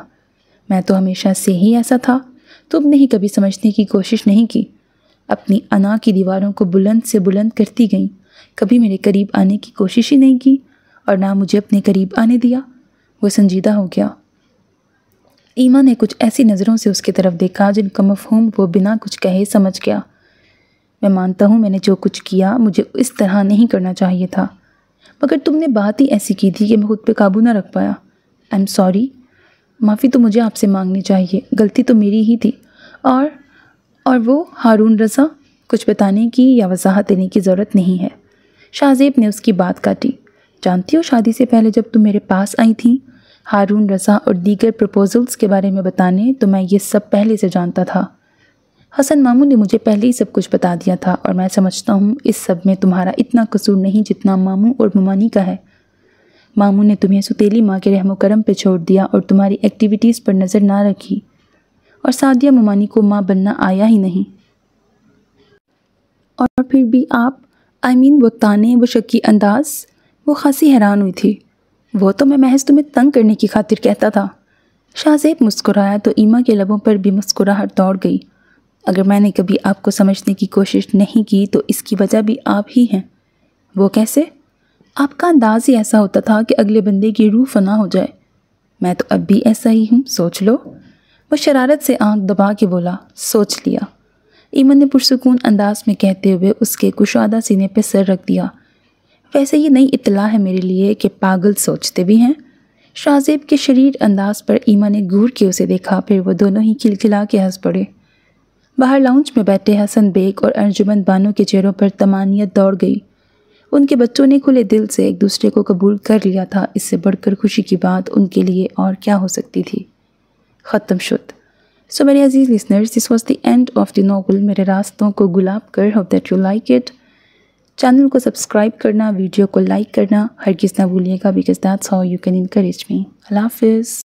मैं तो हमेशा से ही ऐसा था, तुमने ही कभी समझने की कोशिश नहीं की। अपनी अना की दीवारों को बुलंद से बुलंद करती गईं। कभी मेरे करीब आने की कोशिश ही नहीं की और ना मुझे अपने करीब आने दिया। वो संजीदा हो गया। ईमा ने कुछ ऐसी नज़रों से उसकी तरफ देखा जिनका मफ़हूम वो बिना कुछ कहे समझ गया। मैं मानता हूँ मैंने जो कुछ किया मुझे इस तरह नहीं करना चाहिए था, मगर तुमने बात ही ऐसी की थी कि मैं खुद पे काबू ना रख पाया। I am sorry. माफ़ी तो मुझे आपसे मांगनी चाहिए, गलती तो मेरी ही थी। और वो हारून रज़ा, कुछ बताने की या वजाहत देने की ज़रूरत नहीं है। शाहज़ेब ने उसकी बात काटी। जानती हो, शादी से पहले जब तुम मेरे पास आई थी हारून रज़ा और दीगर प्रपोजल्स के बारे में बताने, तो मैं ये सब पहले से जानता था। हसन मामू ने मुझे पहले ही सब कुछ बता दिया था और मैं समझता हूँ इस सब में तुम्हारा इतना कसूर नहीं जितना मामू और ममानी का है। मामू ने तुम्हें सुतेली माँ के रहमो करम पे छोड़ दिया और तुम्हारी एक्टिविटीज़ पर नज़र ना रखी, और सादिया ममानी को माँ बनना आया ही नहीं। और फिर भी आप, वो ताने, वो शक्की अंदाज। वो खासी हैरान हुई थी। वो तो मैं महज तुम्हें तंग करने की खातिर कहता था। शाहज़ेब मुस्कुराया तो ईमा के लबों पर भी मुस्कुराहट दौड़ गई। अगर मैंने कभी आपको समझने की कोशिश नहीं की तो इसकी वजह भी आप ही हैं। वो कैसे? आपका अंदाज ही ऐसा होता था कि अगले बंदे की रूह फना हो जाए। मैं तो अब भी ऐसा ही हूँ, सोच लो। वो शरारत से आंख दबा के बोला, सोच लिया। ईमन ने पुरसुकून अंदाज में कहते हुए उसके कुशादा सीने पे सर रख दिया। वैसे ये नई इत्तला है मेरे लिए कि पागल सोचते भी हैं। शाहज़ेब के शरीर अंदाज पर ईमा ने घूर के उसे देखा, फिर वो दोनों ही खिलखिला के हंस पड़े। बाहर लाउंज में बैठे हसन बेग और अर्जुमंद बानो के चेहरों पर तमानियत दौड़ गई। उनके बच्चों ने खुले दिल से एक दूसरे को कबूल कर लिया था। इससे बढ़कर खुशी की बात उनके लिए और क्या हो सकती थी। ख़त्म शुद। सो मेरे अजीज़ listeners, this was the end of the novel मेरे रास्तों को गुलाब कर। Hope that you like it. Channel को सब्सक्राइब करना, वीडियो को लाइक करना हरगिज़ ना भूलिएगा, because that's how you can encourage me. Allah हाफ़िज़।